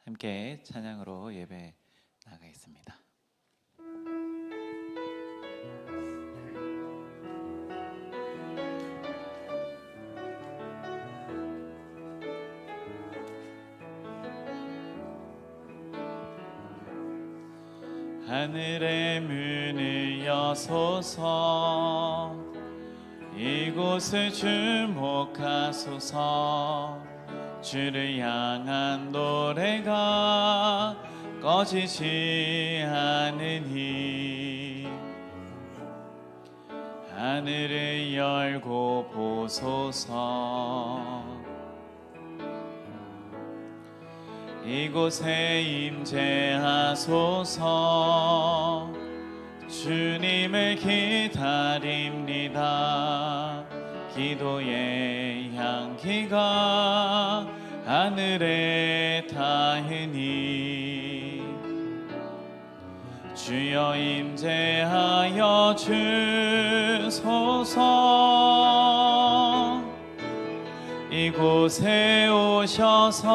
함께 찬양으로 예배 나가겠습니다. 하늘의 문을 여소서, 이곳을 주목하소서. 주를 향한 노래가 꺼지지 않으니 하늘을 열고 보소서. 이곳에 임재하소서. 주님을 기다립니다. 기도의 향기가 하늘에 닿으니 주여 임재하여 주소서. 이곳에 오셔서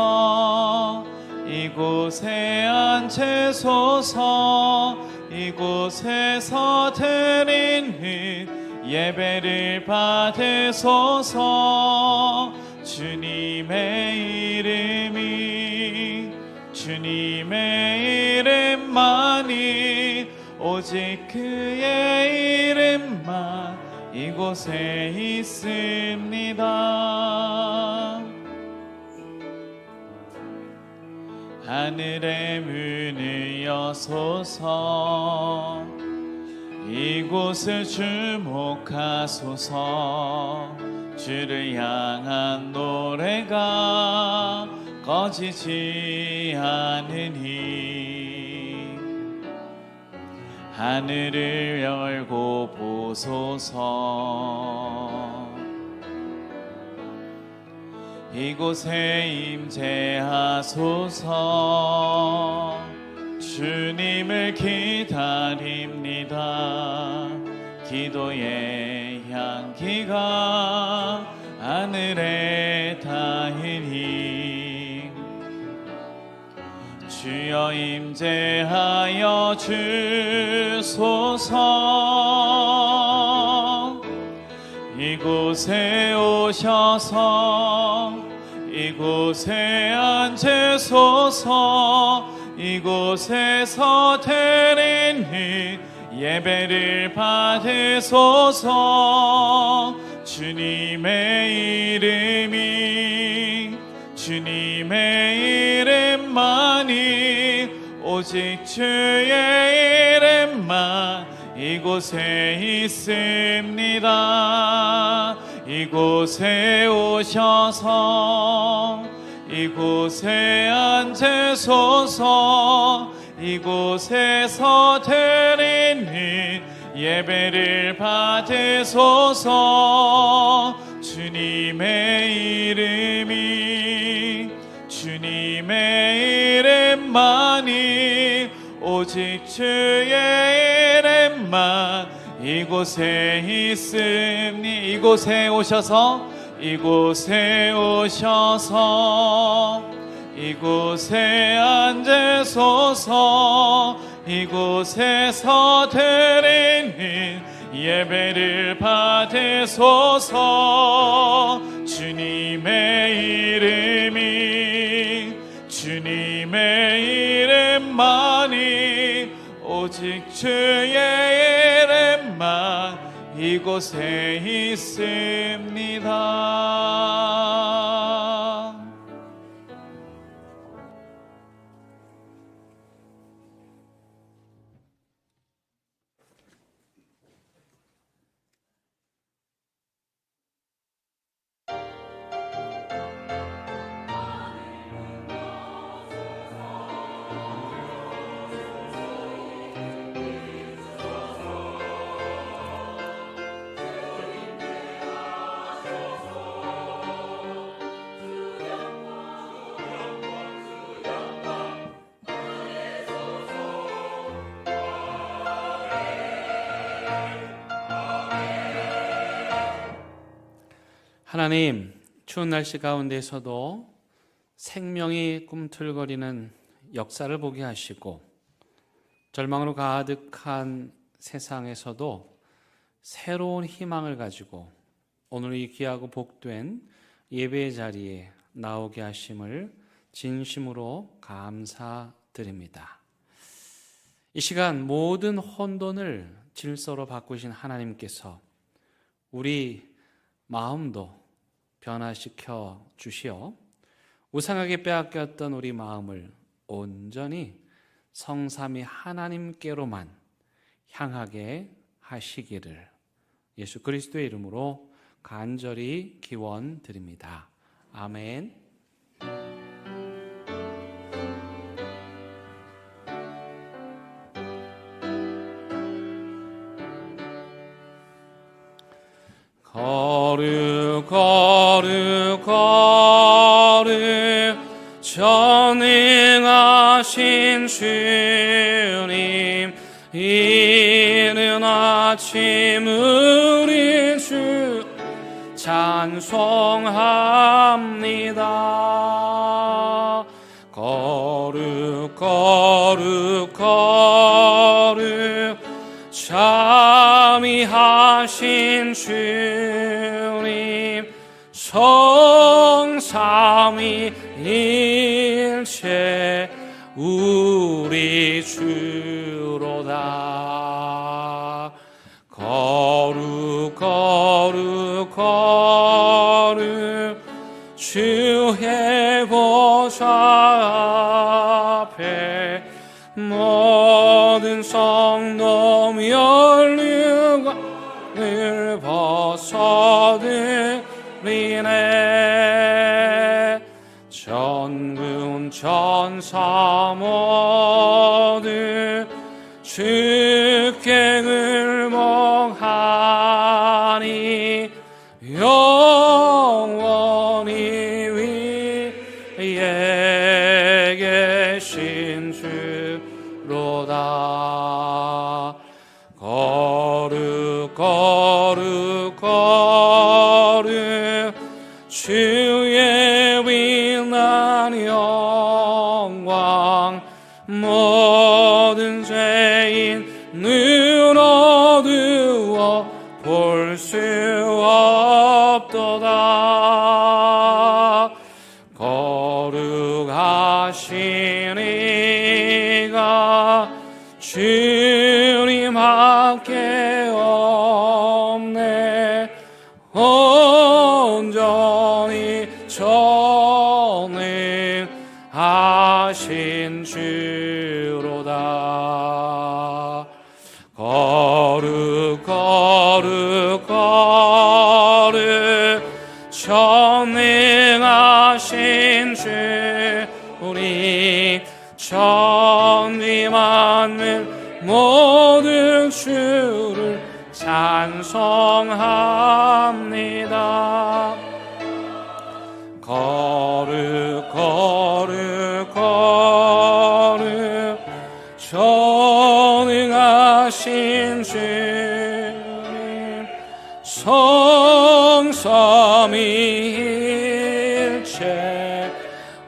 이곳에 앉으소서. 이곳에서 드리는 예배를 받으소서. 주님의 주님의 이름만이, 오직 그의 이름만 이곳에 있습니다. 하늘의 문을 여소서. 이곳을 주목하소서. 주를 향한 노래가 꺼지지 않으니 하늘을 열고 보소서. 이곳에 임재하소서. 주님을 기다립니다. 기도의 향기가 하늘에 닿으니 주여 임재하여 주소서. 이곳에 오셔서 이곳에 앉으소서. 이곳에서 드리는 예배를 받으소서. 주님의 이름만이, 오직 주의 이름만 이곳에 있습니다. 이곳에 오셔서 이곳에 앉으소서. 이곳에서 드리는 예배를 받으소서. 주님의 이름만이, 오직 주의 이름만 이곳에 있으니 이곳에 오셔서 이곳에 앉으소서. 이곳에서 드리는 예배를 받으소서. 주님의 이름만이, 오직 주의 이름만 이곳에 있습니다. 하나님, 추운 날씨 가운데서도 생명이 꿈틀거리는 역사를 보게 하시고 절망으로 가득한 세상에서도 새로운 희망을 가지고 오늘 이 귀하고 복된 예배의 자리에 나오게 하심을 진심으로 감사드립니다. 이 시간 모든 혼돈을 질서로 바꾸신 하나님께서 우리 마음도 변화시켜 주시어 우상에게 빼앗겼던 우리 마음을 온전히 성삼위 하나님께로만 향하게 하시기를 예수 그리스도의 이름으로 간절히 기원드립니다. 아멘. 거룩 거룩 거룩 전능하신 주님, 이른 아침 우리 주 찬송합니다. 거룩 거룩 거룩 자비하신 주님, 성삼위일체 우리 주로다. 거룩 거룩 거룩 주의 보좌 앞에 모든 성도 멸류관을 벗어들이네. 전군 천사 모두 주께 굴복하니 영원히 위에 계신 주로다. 거룩 거룩 거룩 주의 위대한 영광, 모든 죄인 눈 어두워 볼 수 없도다. 거룩하신 이가 주님밖에 없네. 온전히 전능하신 주로다. 거룩 거룩 거룩 전능하신 주, 우리 천지 만물 모든 주를 찬송합니다. 거룩 거룩 거룩 전능하신 주님, 성삼위일체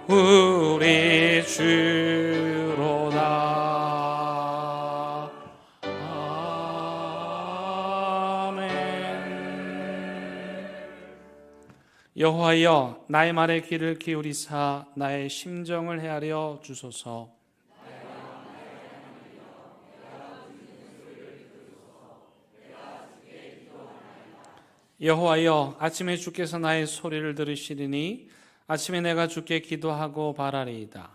우리 주로다. 아멘. 여호와여, 나의 말에 귀를 기울이사 나의 심정을 헤아려 주소서. 여호와여, 아침에 주께서 나의 소리를 들으시리니 아침에 내가 주께 기도하고 바라리이다.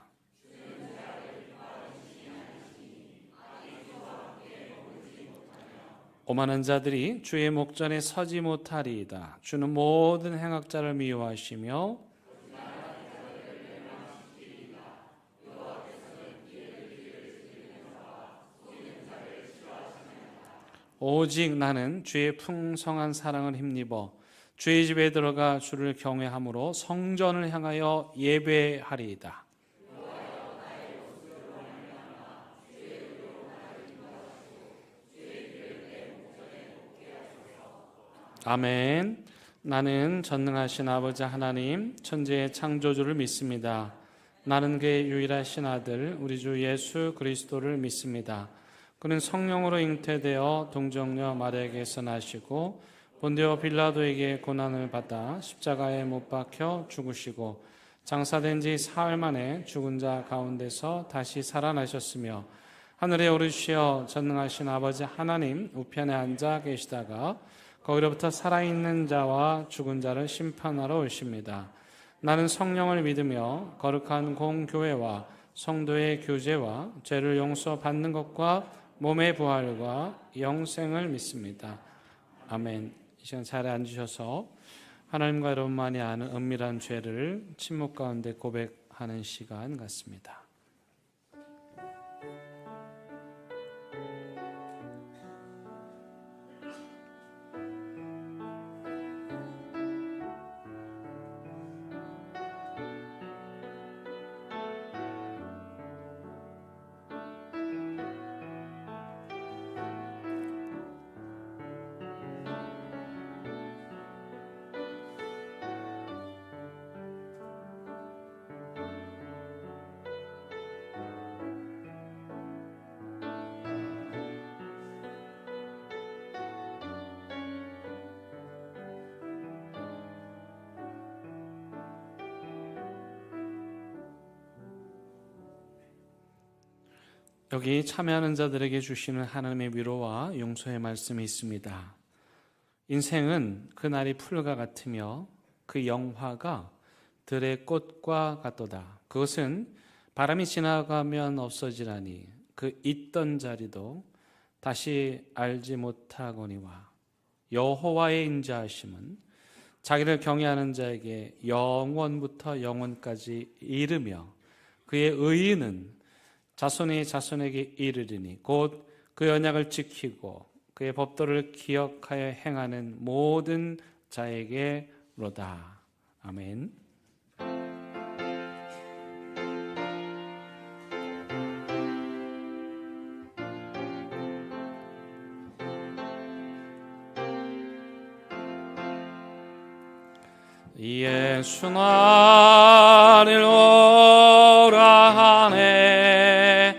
오만한 자들이 주의 목전에 서지 못하리이다. 주는 모든 행악자를 미워하시며 오직 나는 주의 풍성한 사랑을 힘입어 주의 집에 들어가 주를 경외함으로 성전을 향하여 예배하리이다. 아멘. 나는 전능하신 아버지 하나님, 천지의 창조주를 믿습니다. 나는 그의 유일하신 아들 우리 주 예수 그리스도를 믿습니다. 그는 성령으로 잉태되어 동정녀 마리아에게서 나시고 본디오 빌라도에게 고난을 받아 십자가에 못 박혀 죽으시고 장사된 지 사흘 만에 죽은 자 가운데서 다시 살아나셨으며 하늘에 오르시어 전능하신 아버지 하나님 우편에 앉아 계시다가 거기로부터 살아있는 자와 죽은 자를 심판하러 오십니다. 나는 성령을 믿으며 거룩한 공교회와 성도의 교제와 죄를 용서받는 것과 몸의 부활과 영생을 믿습니다. 아멘. 이 시간 자리에 앉으셔서 하나님과 여러분만이 아는 은밀한 죄를 침묵 가운데 고백하는 시간 같습니다. 여기 참여하는 자들에게 주시는 하나님의 위로와 용서의 말씀이 있습니다. 인생은 그날이 풀과 같으며 그 영화가 들의 꽃과 같도다. 그것은 바람이 지나가면 없어지라니 그 있던 자리도 다시 알지 못하거니와 여호와의 인자하심은 자기를 경외하는 자에게 영원부터 영원까지 이르며 그의 의인은 자손이 자손에게 이르리니 곧 그 언약을 지키고 그의 법도를 기억하여 행하는 모든 자에게로다. 아멘. 예수 나를 오라 하네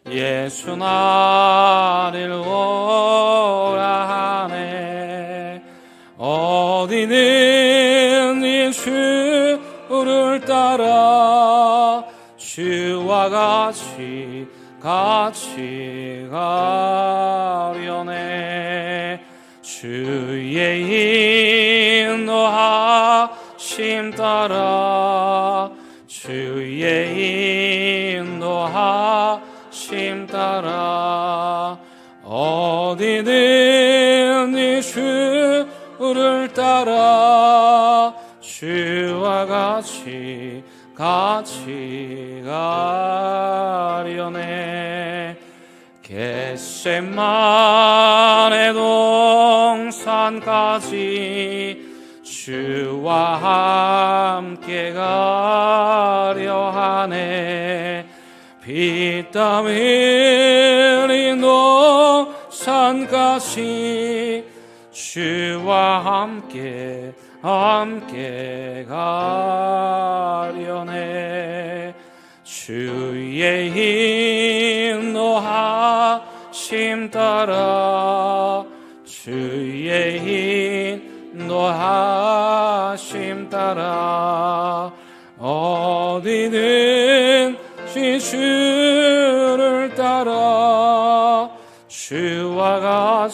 예수 나를 오라 하네 어디든지 주를 따라 주와 같이 가려네 주의 인도하심 따라 주의 인도하심 따라 어디든지 주를 따라 주와 같이 가려네 겟세마네 동산까지 주와 함께 가려 하네 피땀 흘린 동산까지 주와 함께 가려네 주의 인도하심 따라 주의 인도하심 따라 어디든지 주를 따라 주와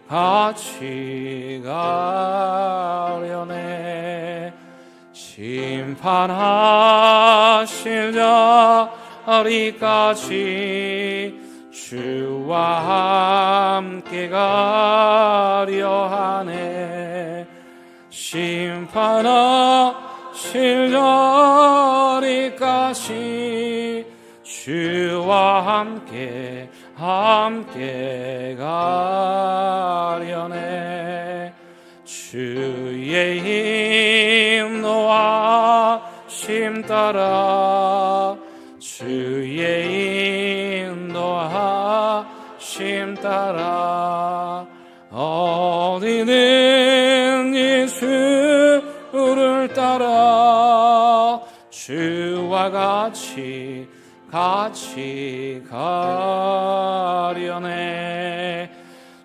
같이 가려네 심판하실 자리까지 주와 함께 가려 하네 심판하실 자리까지 주와 함께 가려네 주의 인도하심 따라 주의 인도하심 따라 어디든지 주를 따라 주와 같이 가려네.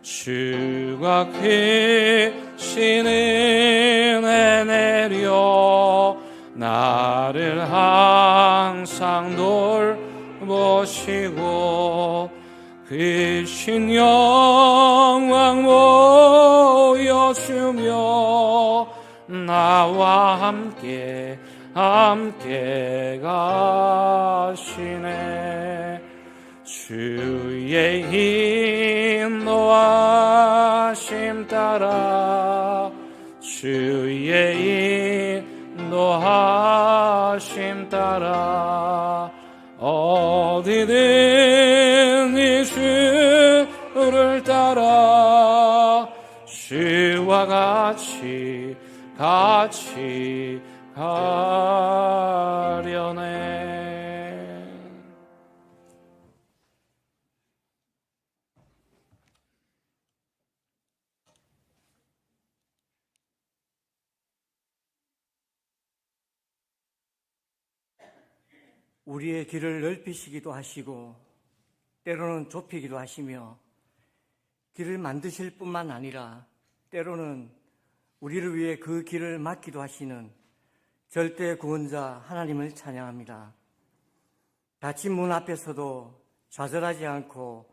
주가 계신 은혜 내려 나를 항상 돌보시고 크신 영광 보여주며 나와 함께 가시네. 주의 인도하심 따라 주의 인도하심 따라 어디든지 주를 따라 주와 같이 가려네. 우리의 길을 넓히시기도 하시고 때로는 좁히기도 하시며 길을 만드실 뿐만 아니라 때로는 우리를 위해 그 길을 막기도 하시는 절대 구원자 하나님을 찬양합니다. 닫힌 문 앞에서도 좌절하지 않고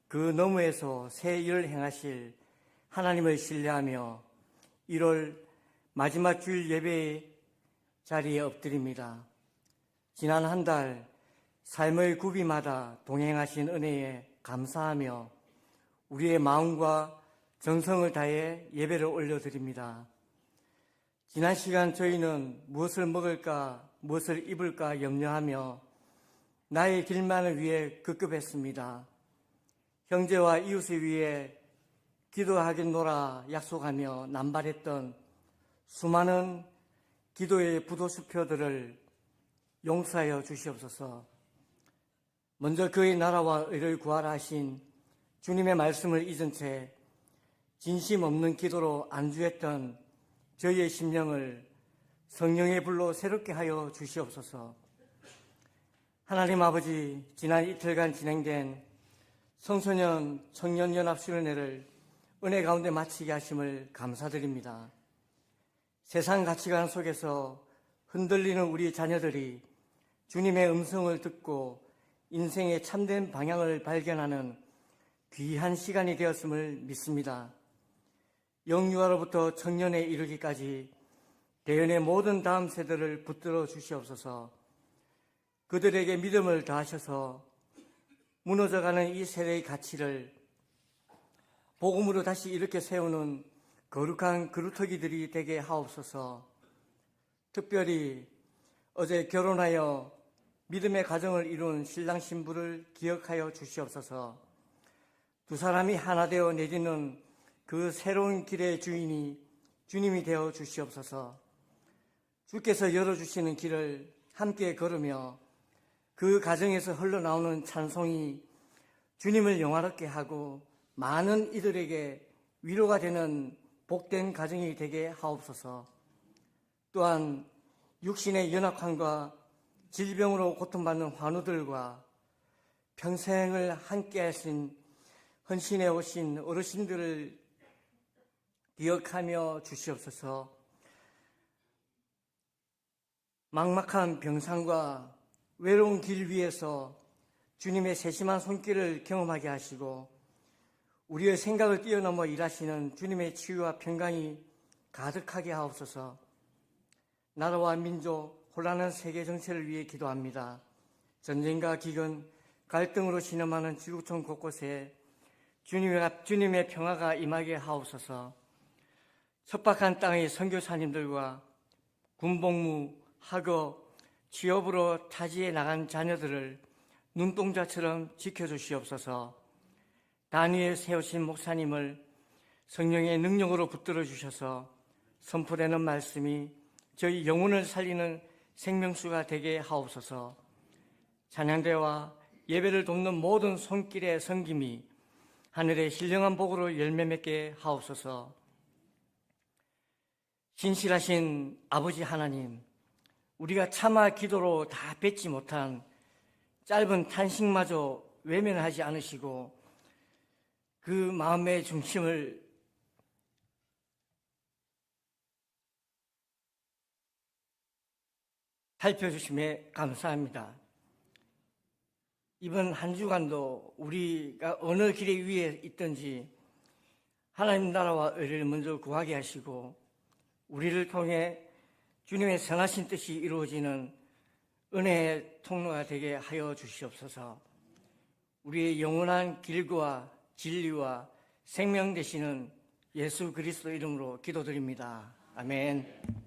그 너머에서 새 일을 행하실 하나님을 신뢰하며 1월 마지막 주일 예배의 자리에 엎드립니다. 지난 한 달 삶의 구비마다 동행하신 은혜에 감사하며 우리의 마음과 정성을 다해 예배를 올려드립니다. 지난 시간 저희는 무엇을 먹을까, 무엇을 입을까 염려하며 나의 길만을 위해 급급했습니다. 형제와 이웃을 위해 기도하겠노라 약속하며 남발했던 수많은 기도의 부도수표들을 용서하여 주시옵소서. 먼저 그의 나라와 의를 구하라 하신 주님의 말씀을 잊은 채 진심 없는 기도로 안주했던 저희의 심령을 성령의 불로 새롭게 하여 주시옵소서. 하나님 아버지, 지난 이틀간 진행된 청소년 청년연합수련회를 은혜 가운데 마치게 하심을 감사드립니다. 세상 가치관 속에서 흔들리는 우리 자녀들이 주님의 음성을 듣고 인생의 참된 방향을 발견하는 귀한 시간이 되었음을 믿습니다. 영유아로부터 청년에 이르기까지 대연의 모든 다음 세대를 붙들어 주시옵소서. 그들에게 믿음을 더하셔서 무너져가는 이 세대의 가치를 복음으로 다시 일으켜 세우는 거룩한 그루터기들이 되게 하옵소서. 특별히 어제 결혼하여 믿음의 가정을 이룬 신랑 신부를 기억하여 주시옵소서. 두 사람이 하나 되어 내딛는 그 새로운 길의 주인이 주님이 되어 주시옵소서. 주께서 열어주시는 길을 함께 걸으며 그 가정에서 흘러나오는 찬송이 주님을 영화롭게 하고 많은 이들에게 위로가 되는 복된 가정이 되게 하옵소서. 또한 육신의 연약함과 질병으로 고통받는 환우들과 평생을 함께 하신 헌신해 오신 어르신들을 기억하며 주시옵소서. 막막한 병상과 외로운 길 위에서 주님의 세심한 손길을 경험하게 하시고 우리의 생각을 뛰어넘어 일하시는 주님의 치유와 평강이 가득하게 하옵소서. 나라와 민족, 혼란한 세계 정체를 위해 기도합니다. 전쟁과 기근, 갈등으로 신음하는 지구촌 곳곳에 주님의 평화가 임하게 하옵소서. 척박한 땅의 선교사님들과 군복무, 학업, 취업으로 타지에 나간 자녀들을 눈동자처럼 지켜주시옵소서. 단위에 세우신 목사님을 성령의 능력으로 붙들어 주셔서 선포되는 말씀이 저희 영혼을 살리는 생명수가 되게 하옵소서. 찬양대와 예배를 돕는 모든 손길의 섬김이 하늘의 신령한 복으로 열매 맺게 하옵소서. 신실하신 아버지 하나님, 우리가 차마 기도로 다 뱉지 못한 짧은 탄식마저 외면하지 않으시고 그 마음의 중심을 살펴주심에 감사합니다. 이번 한 주간도 우리가 어느 길에 위에 있든지 하나님 나라와 의를 먼저 구하게 하시고 우리를 통해 주님의 선하신 뜻이 이루어지는 은혜의 통로가 되게 하여 주시옵소서. 우리의 영원한 길과 진리와 생명 되시는 예수 그리스도 이름으로 기도드립니다. 아멘.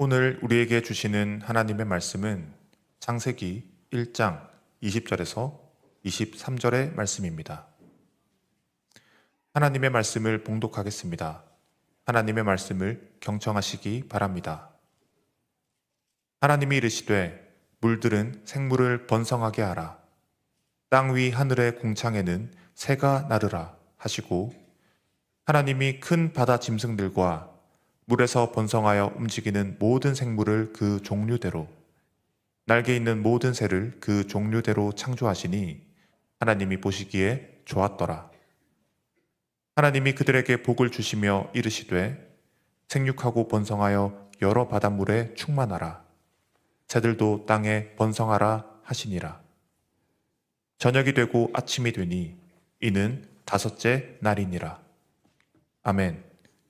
오늘 우리에게 주시는 하나님의 말씀은 창세기 1장 20절에서 23절의 말씀입니다. 하나님의 말씀을 봉독하겠습니다. 하나님의 말씀을 경청하시기 바랍니다. 하나님이 이르시되 물들은 생물을 번성하게 하라. 땅 위 하늘의 궁창에는 새가 나르라 하시고 하나님이 큰 바다 짐승들과 물에서 번성하여 움직이는 모든 생물을 그 종류대로, 날개 있는 모든 새를 그 종류대로 창조하시니 하나님이 보시기에 좋았더라. 하나님이 그들에게 복을 주시며 이르시되 생육하고 번성하여 여러 바닷물에 충만하라. 새들도 땅에 번성하라 하시니라. 저녁이 되고 아침이 되니 이는 다섯째 날이니라. 아멘.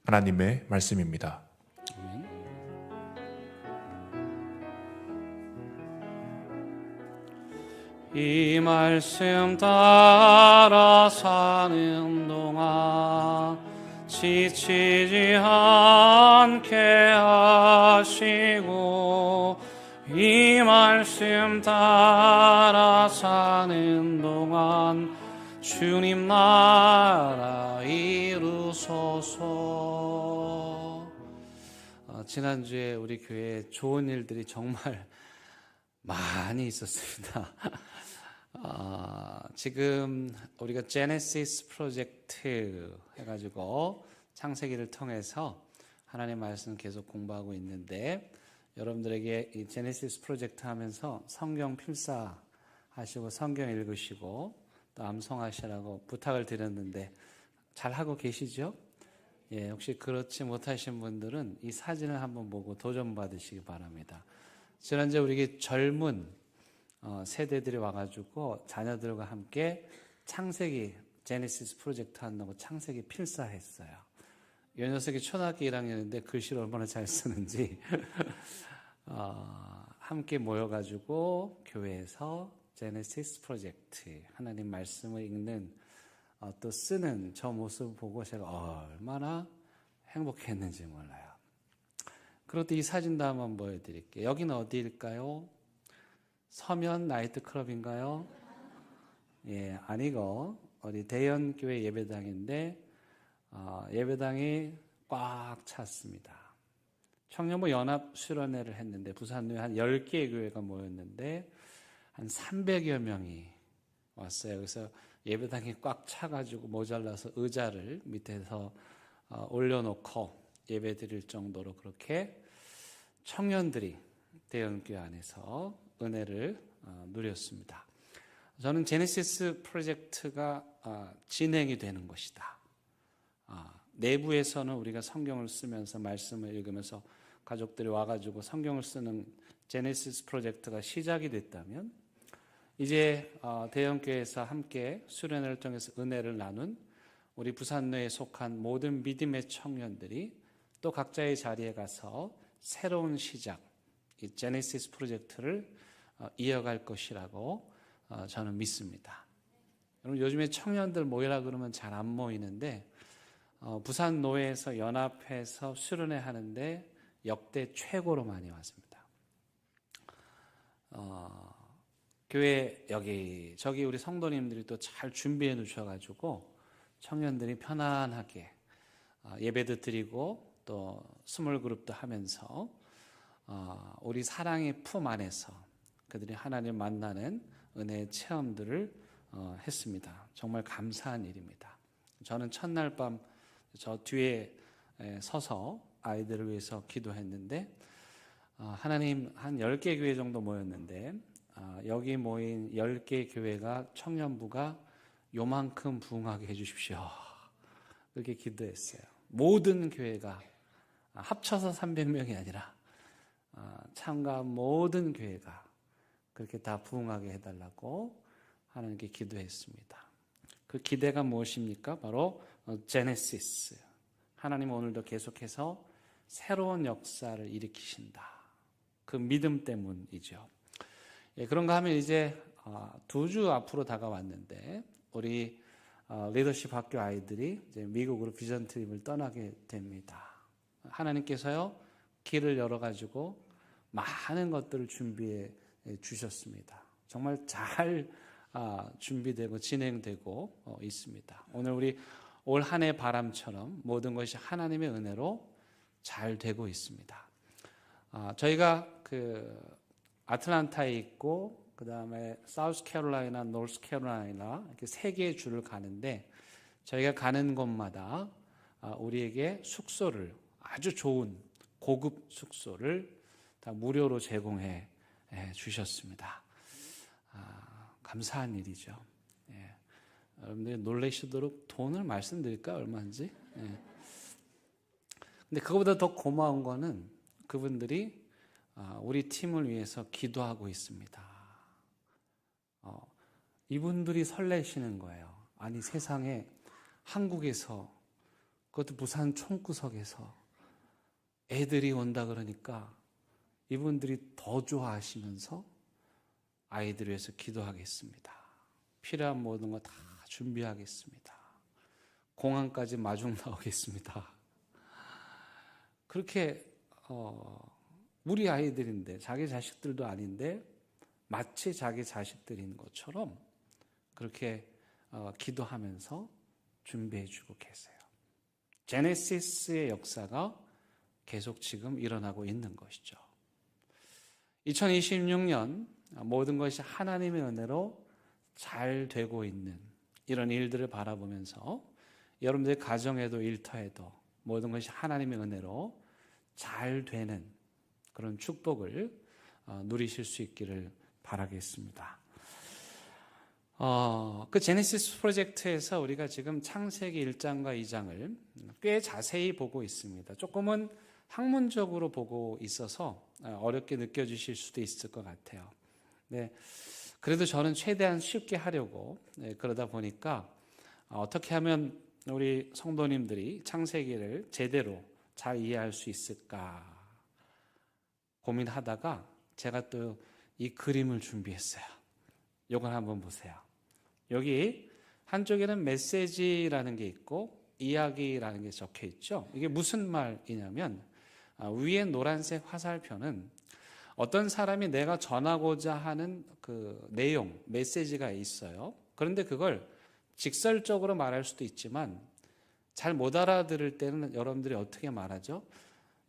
하나님의 말씀입니다. 이 말씀 따라 사는 동안 지치지 않게 하시고 이 말씀 따라 사는 동안 주님 나라 이루소서. 지난주에 우리 교회에 좋은 일들이 정말 많이 있었습니다. 지금 우리가 제네시스 프로젝트 해가지고 창세기를 통해서 하나님의 말씀 계속 공부하고 있는데, 여러분들에게 이 제네시스 프로젝트 하면서 성경 필사하시고 성경 읽으시고 또 암송하시라고 부탁을 드렸는데 잘 하고 계시죠? 예, 혹시 그렇지 못하신 분들은 이 사진을 한번 보고 도전 받으시기 바랍니다. 지난주에 우리 젊은 세대들이 와가지고 자녀들과 함께 창세기 제네시스 프로젝트 한다고 창세기 필사했어요. 이 녀석이 초등학교 1학년인데 글씨를 얼마나 잘 쓰는지 함께 모여가지고 교회에서 제네시스 프로젝트 하나님 말씀을 읽는 또 쓰는 저 모습을 보고 제가 얼마나 행복했는지 몰라요. 그리고 또 이 사진도 한번 보여드릴게요. 여기는 어디일까요? 서면 나이트클럽인가요? 예, 아니고 우리 대연교회 예배당인데 예배당이 꽉 찼습니다. 청년부 연합 수련회를 했는데 부산에 한 10개의 교회가 모였는데 한 300여 명이 왔어요. 그래서 예배당이 꽉 차가지고 모자라서 의자를 밑에서 올려놓고 예배 드릴 정도로 그렇게 청년들이 대연교회 안에서 은혜를 누렸습니다. 저는 제네시스 프로젝트가 진행이 되는 것이다. 내부에서는 우리가 성경을 쓰면서 말씀을 읽으면서 가족들이 와가지고 성경을 쓰는 제네시스 프로젝트가 시작이 됐다면, 이제 대형교회에서 함께 수련회를 통해서 은혜를 나눈 우리 부산로에 속한 모든 믿음의 청년들이 또 각자의 자리에 가서 새로운 시작, 이 제네시스 프로젝트를 이어갈 것이라고 저는 믿습니다. 여러분, 요즘에 청년들 모이라 그러면 잘 안 모이는데 부산 노회에서 연합해서 수련회 하는데 역대 최고로 많이 왔습니다. 교회 저기 우리 성도님들이 또 잘 준비해 놓으셔가지고 청년들이 편안하게 예배도 드리고 또 스몰 그룹도 하면서 우리 사랑의 품 안에서 그들이 하나님 만나는 은혜의 체험들을 했습니다. 정말 감사한 일입니다. 저는 첫날 밤 저 뒤에 서서 아이들을 위해서 기도했는데 하나님 한 10개 교회 정도 모였는데 여기 모인 10개 교회가 청년부가 요만큼 부흥하게 해주십시오. 그렇게 기도했어요. 모든 교회가 합쳐서 300명이 아니라 참가한 모든 교회가 그렇게 다 부흥하게 해달라고 하나님께 기도했습니다. 그 기대가 무엇입니까? 바로 제네시스. 하나님 오늘도 계속해서 새로운 역사를 일으키신다. 그 믿음 때문이죠. 예, 그런가 하면 이제 2주 앞으로 다가왔는데 우리 리더십 학교 아이들이 이제 미국으로 비전 트립을 떠나게 됩니다. 하나님께서요 길을 열어가지고 많은 것들을 준비해 주셨습니다. 정말 잘 준비되고 진행되고 있습니다. 오늘 우리 올 한 해 바람처럼 모든 것이 하나님의 은혜로 잘 되고 있습니다. 저희가 그 아틀란타에 있고 그 다음에 사우스캐롤라이나, 노스캐롤라이나 이렇게 3개의 주를 가는데 저희가 가는 곳마다 우리에게 숙소를, 아주 좋은 고급 숙소를 다 무료로 제공해 주셨습니다. 감사한 일이죠. 여러분들이 놀라시도록 돈을 말씀드릴까 얼마인지. 근데 그거보다 더 고마운 거는 그분들이 우리 팀을 위해서 기도하고 있습니다. 이분들이 설레시는 거예요. 아니, 세상에 한국에서, 그것도 부산 총구석에서 애들이 온다 그러니까 이분들이 더 좋아하시면서 아이들 위해서 기도하겠습니다. 필요한 모든 거 다 준비하겠습니다. 공항까지 마중 나오겠습니다. 그렇게 우리 아이들인데, 자기 자식들도 아닌데 마치 자기 자식들인 것처럼 그렇게 기도하면서 준비해 주고 계세요. 제네시스의 역사가 계속 지금 일어나고 있는 것이죠. 2026년 모든 것이 하나님의 은혜로 잘 되고 있는 이런 일들을 바라보면서 여러분들의 가정에도 일터에도 모든 것이 하나님의 은혜로 잘 되는 그런 축복을 누리실 수 있기를 바라겠습니다. 그 제네시스 프로젝트에서 우리가 지금 창세기 1장과 2장을 꽤 자세히 보고 있습니다. 조금은 학문적으로 보고 있어서 어렵게 느껴지실 수도 있을 것 같아요. 네, 그래도 저는 최대한 쉽게 하려고 그러다 보니까 어떻게 하면 우리 성도님들이 창세기를 제대로 잘 이해할 수 있을까 고민하다가 제가 또 이 그림을 준비했어요. 이걸 한번 보세요. 여기 한쪽에는 메시지라는 게 있고 이야기라는 게 적혀 있죠. 이게 무슨 말이냐면 위에 노란색 화살표는 어떤 사람이 내가 전하고자 하는 그 내용, 메시지가 있어요. 그런데 그걸 직설적으로 말할 수도 있지만 잘 못 알아들을 때는 여러분들이 어떻게 말하죠?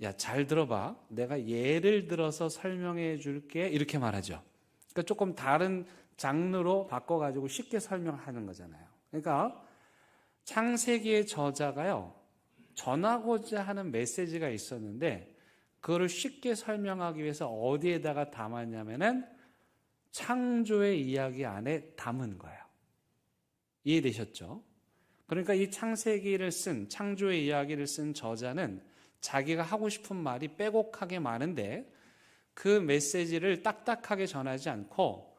야, 잘 들어봐. 내가 예를 들어서 설명해 줄게. 이렇게 말하죠. 그러니까 조금 다른 장르로 바꿔가지고 쉽게 설명하는 거잖아요. 그러니까 창세기의 저자가요, 전하고자 하는 메시지가 있었는데 그거를 쉽게 설명하기 위해서 어디에다가 담았냐면은 창조의 이야기 안에 담은 거예요. 이해되셨죠? 그러니까 이 창세기를 쓴, 창조의 이야기를 쓴 저자는 자기가 하고 싶은 말이 빼곡하게 많은데 그 메시지를 딱딱하게 전하지 않고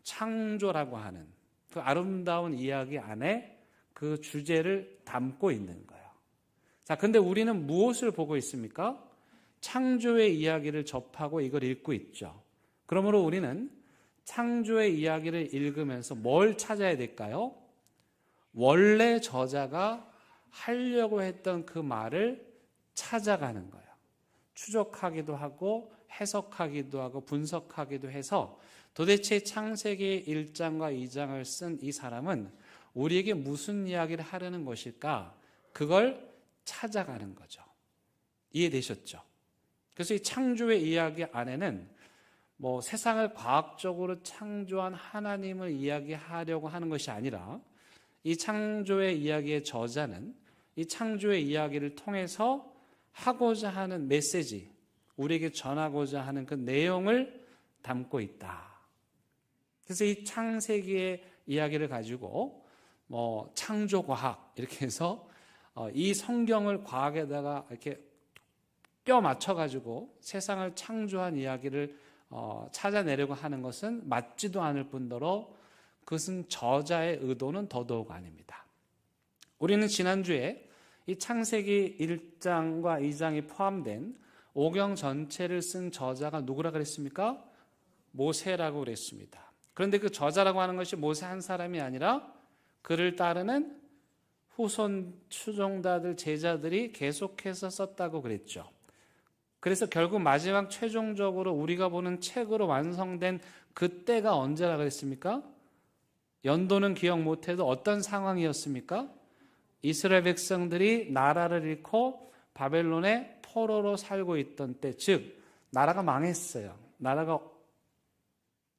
창조라고 하는 그 아름다운 이야기 안에 그 주제를 담고 있는 거예요. 자, 근데 우리는 무엇을 보고 있습니까? 창조의 이야기를 접하고 이걸 읽고 있죠. 그러므로 우리는 창조의 이야기를 읽으면서 뭘 찾아야 될까요? 원래 저자가 하려고 했던 그 말을 찾아가는 거예요. 추적하기도 하고 해석하기도 하고 분석하기도 해서 도대체 창세기 1장과 2장을 쓴 이 사람은 우리에게 무슨 이야기를 하려는 것일까? 그걸 찾아가는 거죠. 이해되셨죠? 그래서 이 창조의 이야기 안에는 뭐 세상을 과학적으로 창조한 하나님을 이야기하려고 하는 것이 아니라 이 창조의 이야기의 저자는 이 창조의 이야기를 통해서 하고자 하는 메시지, 우리에게 전하고자 하는 그 내용을 담고 있다. 그래서 이 창세기의 이야기를 가지고 뭐 창조과학 이렇게 해서 이 성경을 과학에다가 이렇게 뼈 맞춰가지고 세상을 창조한 이야기를 찾아내려고 하는 것은 맞지도 않을 뿐더러 그것은 저자의 의도는 더더욱 아닙니다. 우리는 지난주에 이 창세기 1장과 2장이 포함된 오경 전체를 쓴 저자가 누구라 그랬습니까? 모세라고 그랬습니다. 그런데 그 저자라고 하는 것이 모세 한 사람이 아니라 그를 따르는 후손 추종자들 제자들이 계속해서 썼다고 그랬죠. 그래서 결국 마지막 최종적으로 우리가 보는 책으로 완성된 그때가 언제라 그랬습니까? 연도는 기억 못해도 어떤 상황이었습니까? 이스라엘 백성들이 나라를 잃고 바벨론의 포로로 살고 있던 때, 즉 나라가 망했어요. 나라가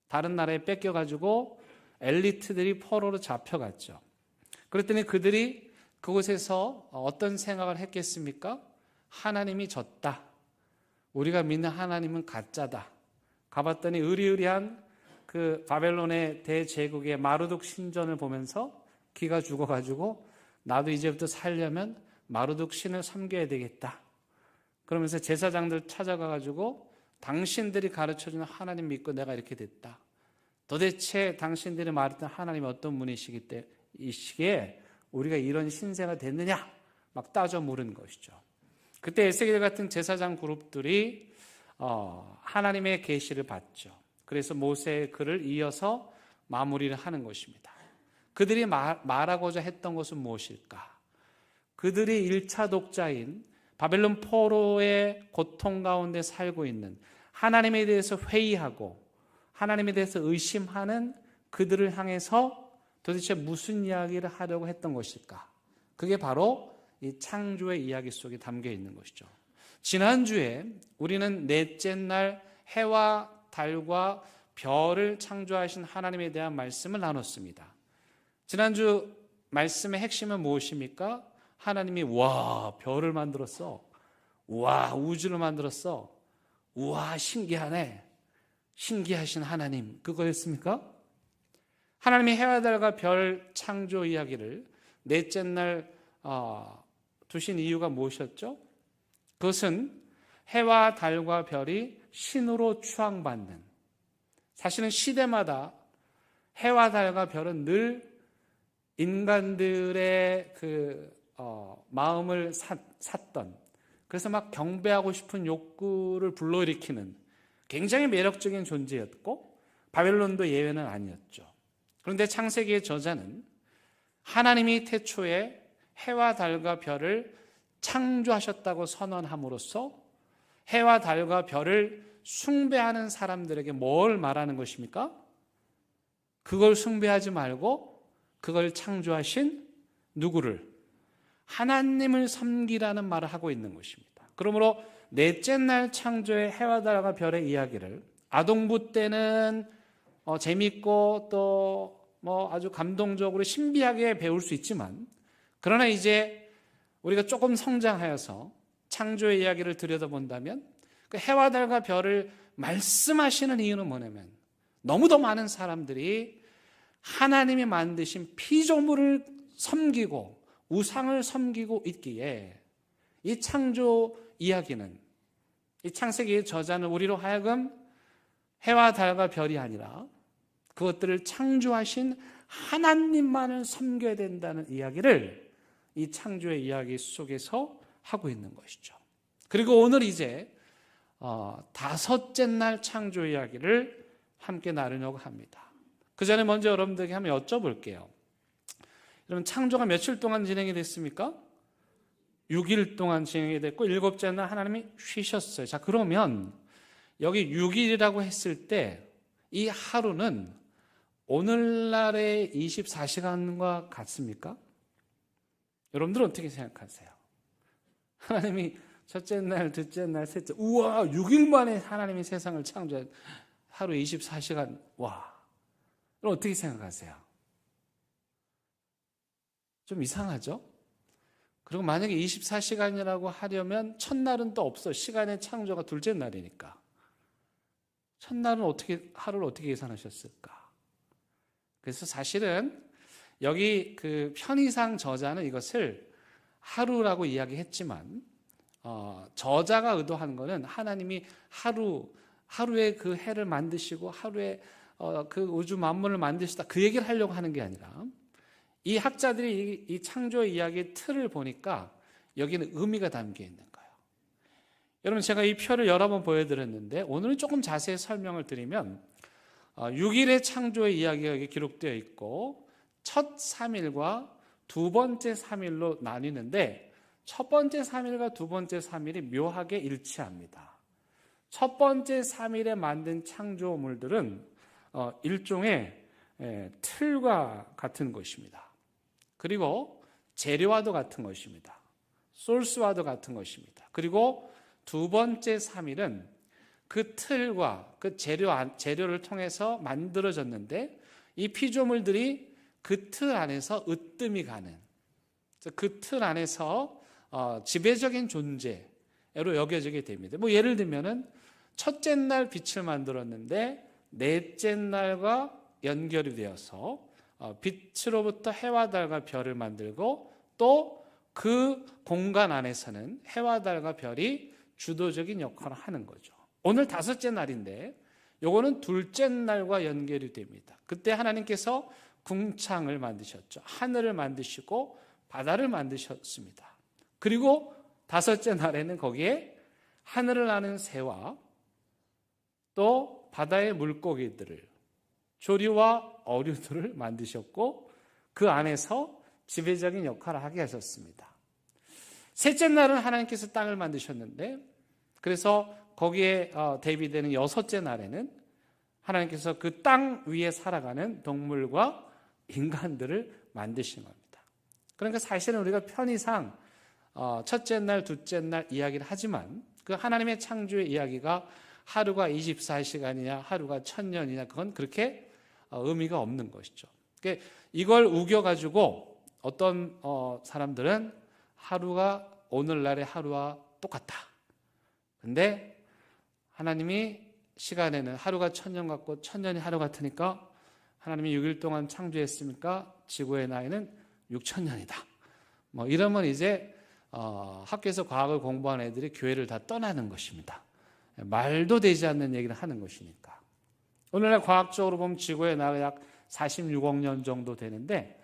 다른 나라에 뺏겨가지고 엘리트들이 포로로 잡혀갔죠. 그랬더니 그들이 그곳에서 어떤 생각을 했겠습니까? 하나님이 졌다. 우리가 믿는 하나님은 가짜다. 가봤더니 의리의리한 그 바벨론의 대제국의 마르둑 신전을 보면서 기가 죽어가지고 나도 이제부터 살려면 마르둑 신을 섬겨야 되겠다. 그러면서 제사장들 찾아가가지고 당신들이 가르쳐주는 하나님 믿고 내가 이렇게 됐다. 도대체 당신들이 말했던 하나님이 어떤 분이시기에 우리가 이런 신세가 됐느냐? 막 따져 물은 것이죠. 그때 에스겔 같은 제사장 그룹들이 하나님의 계시를 받죠. 그래서 모세의 글을 이어서 마무리를 하는 것입니다. 그들이 말하고자 했던 것은 무엇일까? 그들이 1차 독자인 바벨론 포로의 고통 가운데 살고 있는 하나님에 대해서 회의하고 하나님에 대해서 의심하는 그들을 향해서 도대체 무슨 이야기를 하려고 했던 것일까? 그게 바로 이 창조의 이야기 속에 담겨 있는 것이죠. 지난주에 우리는 넷째 날 해와 달과 별을 창조하신 하나님에 대한 말씀을 나눴습니다. 지난주 말씀의 핵심은 무엇입니까? 하나님이 와 별을 만들었어. 와 우주를 만들었어. 우와 신기하네. 신기하신 하나님 그거였습니까? 하나님이 해와 달과 별 창조 이야기를 넷째 날 두신 이유가 무엇이었죠? 그것은 해와 달과 별이 신으로 추앙받는, 사실은 시대마다 해와 달과 별은 늘 인간들의 마음을 샀던, 그래서 막 경배하고 싶은 욕구를 불러일으키는 굉장히 매력적인 존재였고 바벨론도 예외는 아니었죠. 그런데 창세기의 저자는 하나님이 태초에 해와 달과 별을 창조하셨다고 선언함으로써 해와 달과 별을 숭배하는 사람들에게 뭘 말하는 것입니까? 그걸 숭배하지 말고 그걸 창조하신 누구를? 하나님을 섬기라는 말을 하고 있는 것입니다. 그러므로 넷째 날 창조의 해와 달과 별의 이야기를 아동부 때는 재밌고 또 아주 감동적으로 신비하게 배울 수 있지만, 그러나 이제 우리가 조금 성장하여서 창조의 이야기를 들여다본다면 그 해와 달과 별을 말씀하시는 이유는 뭐냐면 너무도 많은 사람들이 하나님이 만드신 피조물을 섬기고 우상을 섬기고 있기에 이 창조 이야기는, 이 창세기의 저자는 우리로 하여금 해와 달과 별이 아니라 그것들을 창조하신 하나님만을 섬겨야 된다는 이야기를 이 창조의 이야기 속에서 하고 있는 것이죠. 그리고 오늘 이제 다섯째 날 창조 이야기를 함께 나누려고 합니다. 그 전에 먼저 여러분들에게 한번 여쭤볼게요. 여러분, 창조가 며칠 동안 진행이 됐습니까? 6일 동안 진행이 됐고 7째 날 하나님이 쉬셨어요. 자, 그러면 여기 6일이라고 했을 때 이 하루는 오늘날의 24시간과 같습니까? 여러분들은 어떻게 생각하세요? 하나님이 첫째 날, 둘째 날, 셋째, 우와 6일 만에 하나님이 세상을 창조한 하루 24시간, 와, 여러분 어떻게 생각하세요? 좀 이상하죠? 그리고 만약에 24시간이라고 하려면 첫날은 또 없어. 시간의 창조가 둘째 날이니까. 첫날은 하루를 어떻게 계산하셨을까? 그래서 사실은 여기 그 편의상 저자는 이것을 하루라고 이야기했지만 저자가 의도한 것은 하나님이 하루에 그 해를 만드시고 하루에 그 우주 만물을 만드시다, 그 얘기를 하려고 하는 게 아니라 이 학자들이 이 창조 이야기의 틀을 보니까 여기는 의미가 담겨 있는 거예요. 여러분, 제가 이 표를 여러 번 보여드렸는데 오늘은 조금 자세히 설명을 드리면 6일의 창조의 이야기가 여기 기록되어 있고 첫 3일과 두 번째 3일로 나뉘는데 첫 번째 3일과 두 번째 3일이 묘하게 일치합니다. 첫 번째 3일에 만든 창조물들은 일종의 틀과 같은 것입니다. 그리고 재료와도 같은 것입니다. 소스와도 같은 것입니다. 그리고 두 번째 3일은 그 틀과 그 재료를 통해서 만들어졌는데 이 피조물들이 그 틀 안에서 으뜸이 가는, 그 틀 안에서 지배적인 존재로 여겨지게 됩니다. 뭐 예를 들면은 첫째 날 빛을 만들었는데 넷째 날과 연결이 되어서 빛으로부터 해와 달과 별을 만들고 또 그 공간 안에서는 해와 달과 별이 주도적인 역할을 하는 거죠. 오늘 다섯째 날인데 요거는 둘째 날과 연결이 됩니다. 그때 하나님께서 궁창을 만드셨죠. 하늘을 만드시고 바다를 만드셨습니다. 그리고 다섯째 날에는 거기에 하늘을 나는 새와 또 바다의 물고기들을, 조류와 어류들을 만드셨고 그 안에서 지배적인 역할을 하게 하셨습니다. 셋째 날은 하나님께서 땅을 만드셨는데 그래서 거기에 대비되는 여섯째 날에는 하나님께서 그 땅 위에 살아가는 동물과 인간들을 만드신 겁니다. 그러니까 사실은 우리가 편의상 첫째 날, 둘째 날 이야기를 하지만 그 하나님의 창조의 이야기가 하루가 24시간이냐 하루가 1000년이냐 그건 그렇게 의미가 없는 것이죠. 그러니까 이걸 우겨가지고 어떤 사람들은 하루가 오늘날의 하루와 똑같다. 근데 하나님이 시간에는 하루가 1000년 같고 1000년이 하루 같으니까 하나님이 6일 동안 창조했으니까 지구의 나이는 6000년이다. 뭐 이러면 이제 학교에서 과학을 공부한 애들이 교회를 다 떠나는 것입니다. 말도 되지 않는 얘기를 하는 것이니까. 오늘날 과학적으로 보면 지구의 나이가 약 46억 년 정도 되는데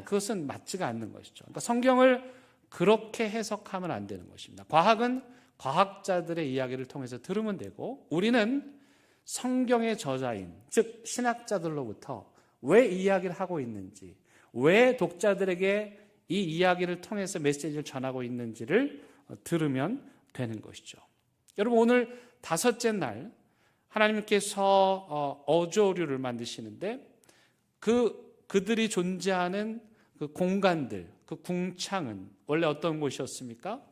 그것은 맞지가 않는 것이죠. 그러니까 성경을 그렇게 해석하면 안 되는 것입니다. 과학은 과학자들의 이야기를 통해서 들으면 되고 우리는 성경의 저자인 즉 신학자들로부터 왜 이야기를 하고 있는지 왜 독자들에게 이 이야기를 통해서 메시지를 전하고 있는지를 들으면 되는 것이죠. 여러분 오늘 다섯째 날 하나님께서 어조류를 만드시는데 그들이 존재하는 그 공간들, 그 궁창은 원래 어떤 곳이었습니까?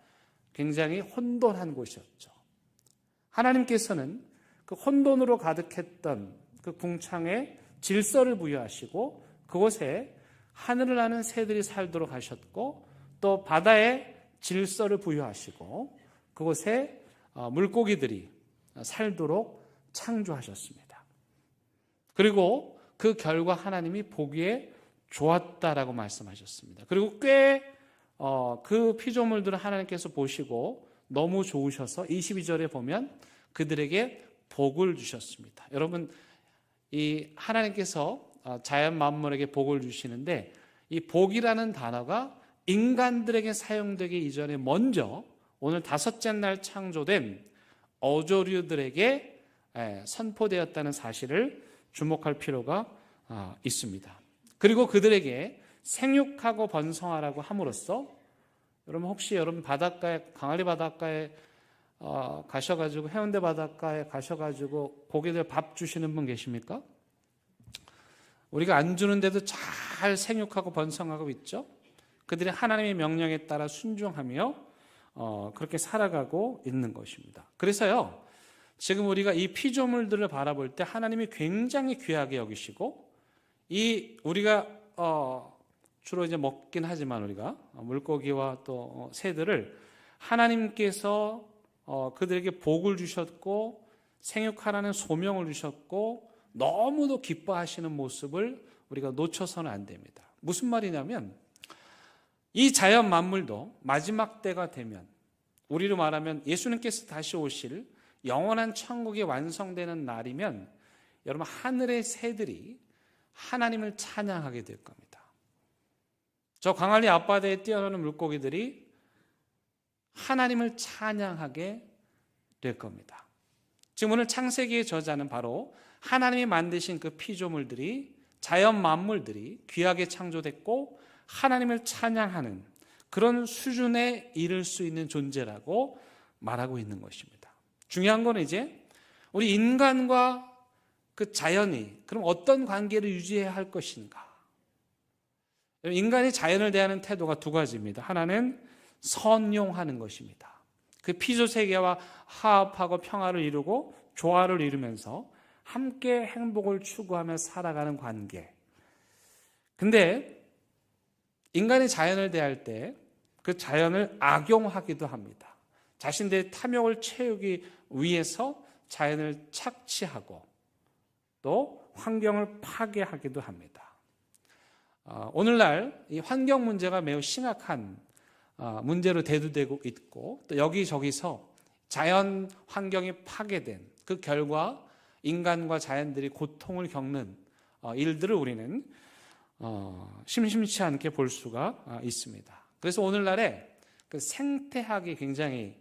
굉장히 혼돈한 곳이었죠. 하나님께서는 그 혼돈으로 가득했던 그 궁창에 질서를 부여하시고 그곳에 하늘을 나는 새들이 살도록 하셨고 또 바다에 질서를 부여하시고 그곳에 물고기들이 살도록 창조하셨습니다. 그리고 그 결과 하나님이 보기에 좋았다라고 말씀하셨습니다. 그리고 꽤 그 피조물들을 하나님께서 보시고 너무 좋으셔서 22절에 보면 그들에게 복을 주셨습니다. 여러분 이 하나님께서 자연 만물에게 복을 주시는데 이 복이라는 단어가 인간들에게 사용되기 이전에 먼저 오늘 다섯째 날 창조된 어조류들에게 선포되었다는 사실을 주목할 필요가 있습니다. 그리고 그들에게 생육하고 번성하라고 함으로써 여러분 혹시 여러분 바닷가에 강아리 바닷가에 가셔가지고 해운대 바닷가에 가셔가지고 고기들 밥 주시는 분 계십니까? 우리가 안 주는데도 잘 생육하고 번성하고 있죠. 그들이 하나님의 명령에 따라 순종하며 그렇게 살아가고 있는 것입니다. 그래서요 지금 우리가 이 피조물들을 바라볼 때 하나님이 굉장히 귀하게 여기시고 이 우리가 주로 이제 먹긴 하지만 우리가 물고기와 또 새들을 하나님께서 그들에게 복을 주셨고 생육하라는 소명을 주셨고 너무도 기뻐하시는 모습을 우리가 놓쳐서는 안 됩니다. 무슨 말이냐면 이 자연 만물도 마지막 때가 되면 우리로 말하면 예수님께서 다시 오실 영원한 천국이 완성되는 날이면 여러분 하늘의 새들이 하나님을 찬양하게 될 겁니다. 저 광안리 앞바다에 뛰어노는 물고기들이 하나님을 찬양하게 될 겁니다. 지금 오늘 창세기의 저자는 바로 하나님이 만드신 그 피조물들이 자연 만물들이 귀하게 창조됐고 하나님을 찬양하는 그런 수준에 이를 수 있는 존재라고 말하고 있는 것입니다. 중요한 건 이제 우리 인간과 그 자연이 그럼 어떤 관계를 유지해야 할 것인가? 인간이 자연을 대하는 태도가 두 가지입니다. 하나는 선용하는 것입니다. 그 피조세계와 화합하고 평화를 이루고 조화를 이루면서 함께 행복을 추구하며 살아가는 관계. 근데 인간이 자연을 대할 때 그 자연을 악용하기도 합니다. 자신들의 탐욕을 채우기 위해서 자연을 착취하고 또 환경을 파괴하기도 합니다. 오늘날 이 환경 문제가 매우 심각한 문제로 대두되고 있고 또 여기저기서 자연 환경이 파괴된 그 결과 인간과 자연들이 고통을 겪는 일들을 우리는 심심치 않게 볼 수가 있습니다. 그래서 오늘날에 그 생태학이 굉장히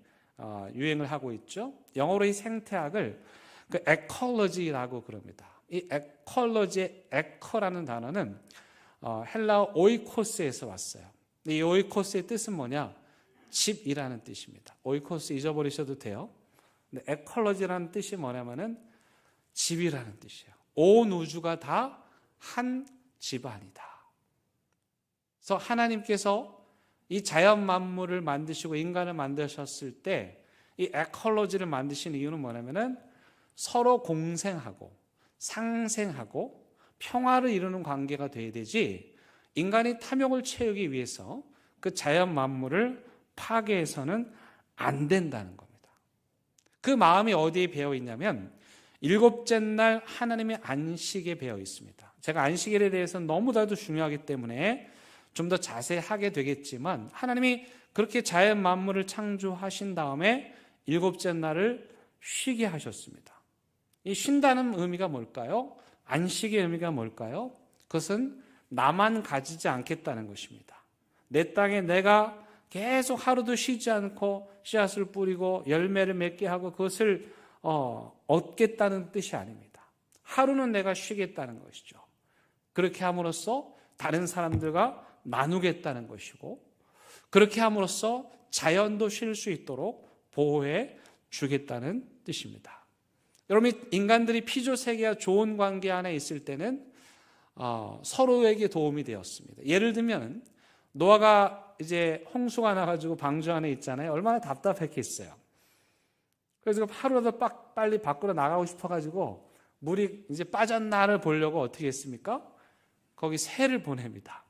유행을 하고 있죠. 영어로 이 생태학을 그 에콜로지라고 그럽니다. 이 에콜로지의 에코라는 단어는 헬라어 오이코스에서 왔어요. 이 오이코스의 뜻은 뭐냐? 집이라는 뜻입니다. 오이코스 잊어버리셔도 돼요. 근데 에콜로지라는 뜻이 뭐냐면은 집이라는 뜻이에요. 온 우주가 다 한 집안이다. 그래서 하나님께서 이 자연 만물을 만드시고 인간을 만드셨을 때 이 에콜로지를 만드신 이유는 뭐냐면은 서로 공생하고 상생하고 평화를 이루는 관계가 돼야 되지 인간이 탐욕을 채우기 위해서 그 자연 만물을 파괴해서는 안 된다는 겁니다. 그 마음이 어디에 배어 있냐면 일곱째 날 하나님의 안식에 배어 있습니다. 제가 안식일에 대해서는 너무나도 중요하기 때문에 좀 더 자세히 하게 되겠지만 하나님이 그렇게 자연 만물을 창조하신 다음에 일곱째 날을 쉬게 하셨습니다. 이 쉰다는 의미가 뭘까요? 안식의 의미가 뭘까요? 그것은 나만 가지지 않겠다는 것입니다. 내 땅에 내가 계속 하루도 쉬지 않고 씨앗을 뿌리고 열매를 맺게 하고 그것을 얻겠다는 뜻이 아닙니다. 하루는 내가 쉬겠다는 것이죠. 그렇게 함으로써 다른 사람들과 나누겠다는 것이고 그렇게 함으로써 자연도 쉴 수 있도록 보호해 주겠다는 뜻입니다. 여러분, 인간들이 피조세계와 좋은 관계 안에 있을 때는 서로에게 도움이 되었습니다. 예를 들면 노아가 이제 홍수가 나가지고 방주 안에 있잖아요. 얼마나 답답했겠어요. 그래서 하루라도 빨리 밖으로 나가고 싶어가지고 물이 이제 빠졌나를 보려고 어떻게 했습니까? 거기 새를 보냅니다.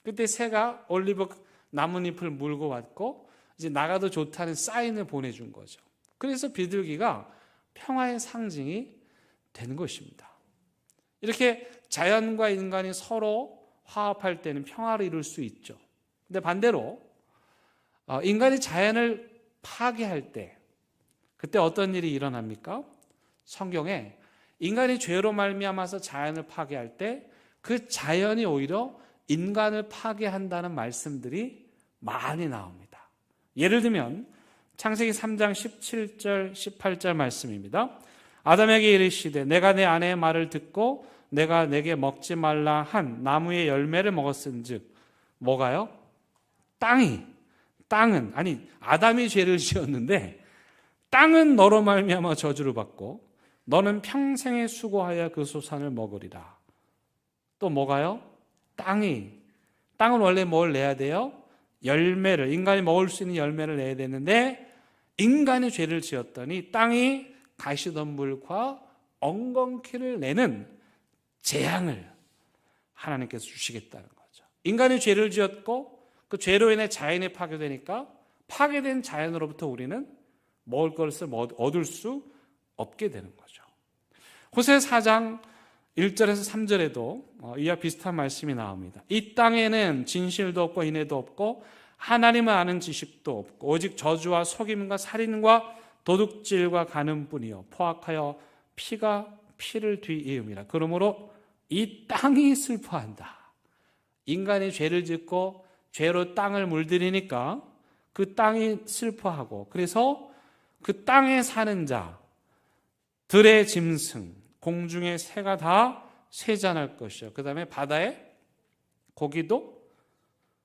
그때 새가 올리브 나뭇잎을 물고 왔고 이제 나가도 좋다는 사인을 보내준 거죠. 그래서 비둘기가 평화의 상징이 되는 것입니다. 이렇게 자연과 인간이 서로 화합할 때는 평화를 이룰 수 있죠. 근데 반대로 인간이 자연을 파괴할 때 그때 어떤 일이 일어납니까? 성경에 인간이 죄로 말미암아서 자연을 파괴할 때 그 자연이 오히려 인간을 파괴한다는 말씀들이 많이 나옵니다. 예를 들면 창세기 3장 17절 18절 말씀입니다. 아담에게 이르시되 내가 내 아내의 말을 듣고 내가 내게 먹지 말라 한 나무의 열매를 먹었은즉 뭐가요? 땅은 아담이 죄를 지었는데 땅은 너로 말미암아 저주를 받고 너는 평생에 수고하여 그 소산을 먹으리라. 또 뭐가요? 땅은 원래 뭘 내야 돼요? 열매를, 인간이 먹을 수 있는 열매를 내야 되는데 인간이 죄를 지었더니 땅이 가시덤불과 엉겅퀴를 내는 재앙을 하나님께서 주시겠다는 거죠. 인간이 죄를 지었고 그 죄로 인해 자연이 파괴되니까 파괴된 자연으로부터 우리는 먹을 것을 얻을 수 없게 되는 거죠. 호세 4장 1절에서 3절에도 이와 비슷한 말씀이 나옵니다. 이 땅에는 진실도 없고 인애도 없고 하나님을 아는 지식도 없고 오직 저주와 속임과 살인과 도둑질과 간음뿐이요 포악하여 피가 피를 뒤이음이라. 그러므로 이 땅이 슬퍼한다. 인간이 죄를 짓고 죄로 땅을 물들이니까 그 땅이 슬퍼하고 그래서 그 땅에 사는 자 들의 짐승 공중의 새가 다 쇠잔할 것이요. 그 다음에 바다의 고기도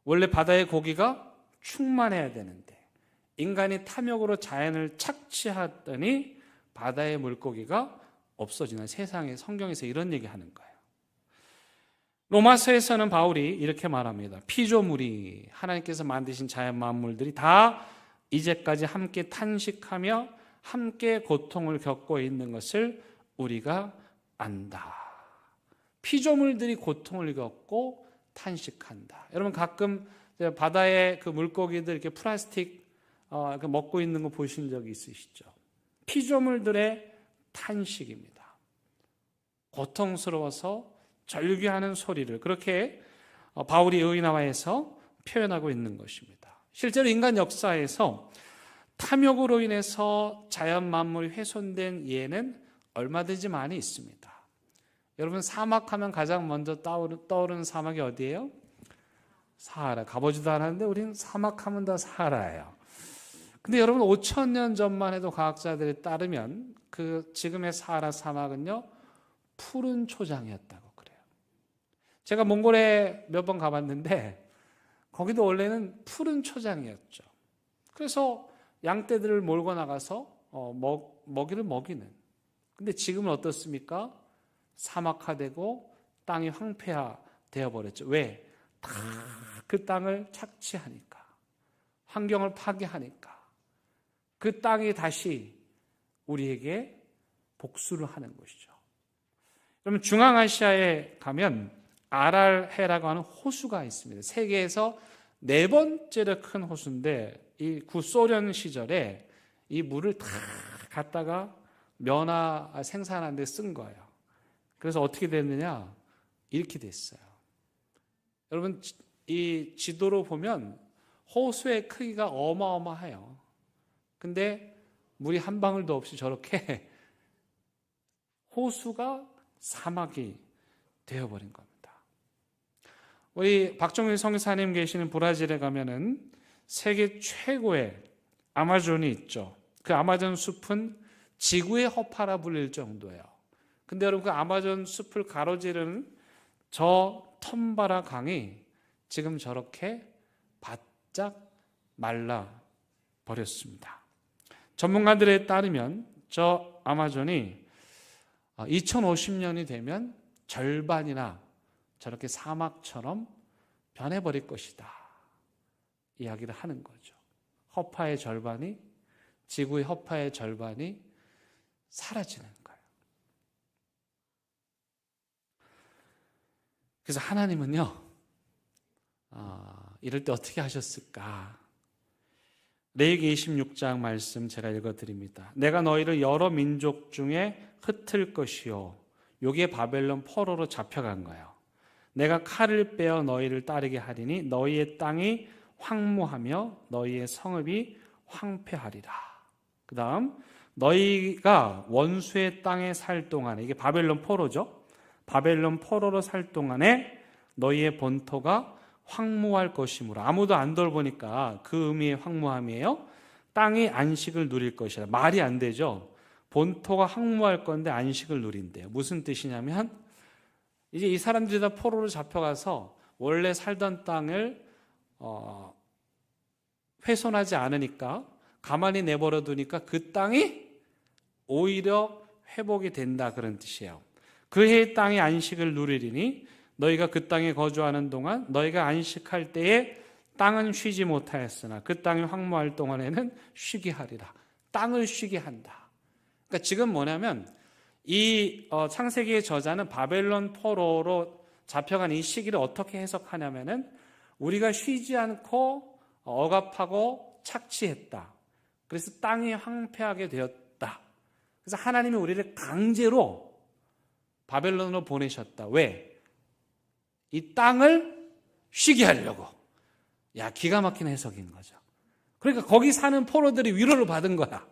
원래 바다의 고기가 충만해야 되는데 인간이 탐욕으로 자연을 착취하더니 바다의 물고기가 없어지는 세상에 성경에서 이런 얘기하는 거예요. 로마서에서는 바울이 이렇게 말합니다. 피조물이 하나님께서 만드신 자연 만물들이 다 이제까지 함께 탄식하며 함께 고통을 겪고 있는 것을 우리가 안다. 피조물들이 고통을 겪고 탄식한다. 여러분 가끔 바다에 그 물고기들 이렇게 플라스틱 먹고 있는 거 보신 적이 있으시죠? 피조물들의 탄식입니다. 고통스러워서 절규하는 소리를 그렇게 바울이 의인화에서 표현하고 있는 것입니다. 실제로 인간 역사에서 탐욕으로 인해서 자연 만물이 훼손된 예는 얼마든지 많이 있습니다. 여러분 사막하면 가장 먼저 떠오르는 사막이 어디예요? 사하라. 가보지도 않았는데 우리는 사막하면 다 사하라예요. 근데 여러분 5,000년 전만 해도 과학자들에 따르면 그 지금의 사하라 사막은요 푸른 초장이었다고 그래요. 제가 몽골에 몇 번 가봤는데 거기도 원래는 푸른 초장이었죠. 그래서 양떼들을 몰고 나가서 먹이를 먹이는. 근데 지금은 어떻습니까? 사막화되고 땅이 황폐화되어 버렸죠. 왜? 다 그 땅을 착취하니까, 환경을 파괴하니까 그 땅이 다시 우리에게 복수를 하는 것이죠. 그러면 중앙아시아에 가면 아랄해라고 하는 호수가 있습니다. 세계에서 4번째로 큰 호수인데 이 구소련 시절에 이 물을 다 갖다가 면화 생산하는 데 쓴 거예요. 그래서 어떻게 됐느냐? 이렇게 됐어요. 여러분 이 지도로 보면 호수의 크기가 어마어마해요. 근데 물이 한 방울도 없이 저렇게 호수가 사막이 되어버린 겁니다. 우리 박종일 성사님 계시는 브라질에 가면은 세계 최고의 아마존이 있죠. 그 아마존 숲은 지구의 허파라 불릴 정도예요. 근데 여러분 그 아마존 숲을 가로지르는 저 텀바라 강이 지금 저렇게 바짝 말라 버렸습니다. 전문가들에 따르면 저 아마존이 2050년이 되면 절반이나 저렇게 사막처럼 변해버릴 것이다. 이야기를 하는 거죠. 허파의 절반이, 지구의 허파의 절반이 사라지는 거예요. 그래서 하나님은요, 이럴 때 어떻게 하셨을까? 레위기 26장 말씀 제가 읽어드립니다. 내가 너희를 여러 민족 중에 흩을 것이요. 요게 바벨론 포로로 잡혀간 거예요. 내가 칼을 빼어 너희를 따르게 하리니 너희의 땅이 황무하며 너희의 성읍이 황폐하리라. 그 다음 너희가 원수의 땅에 살 동안에, 이게 바벨론 포로죠. 바벨론 포로로 살 동안에 너희의 본토가 황무할 것이므로, 아무도 안 돌보니까 그 의미의 황무함이에요. 땅이 안식을 누릴 것이라. 말이 안 되죠. 본토가 황무할 건데 안식을 누린대요. 무슨 뜻이냐면 이제 이 사람들이 다 포로로 잡혀가서 원래 살던 땅을 훼손하지 않으니까, 가만히 내버려 두니까 그 땅이 오히려 회복이 된다, 그런 뜻이에요. 그 해의 땅이 안식을 누리리니 너희가 그 땅에 거주하는 동안 너희가 안식할 때에 땅은 쉬지 못하였으나 그 땅이 황무할 동안에는 쉬게 하리라. 땅을 쉬게 한다. 그러니까 지금 뭐냐면 이 창세기의 저자는 바벨론 포로로 잡혀간 이 시기를 어떻게 해석하냐면은 우리가 쉬지 않고 억압하고 착취했다. 그래서 땅이 황폐하게 되었다. 그래서 하나님이 우리를 강제로 바벨론으로 보내셨다. 왜? 이 땅을 쉬게 하려고. 야, 기가 막힌 해석인 거죠. 그러니까 거기 사는 포로들이 위로를 받은 거야.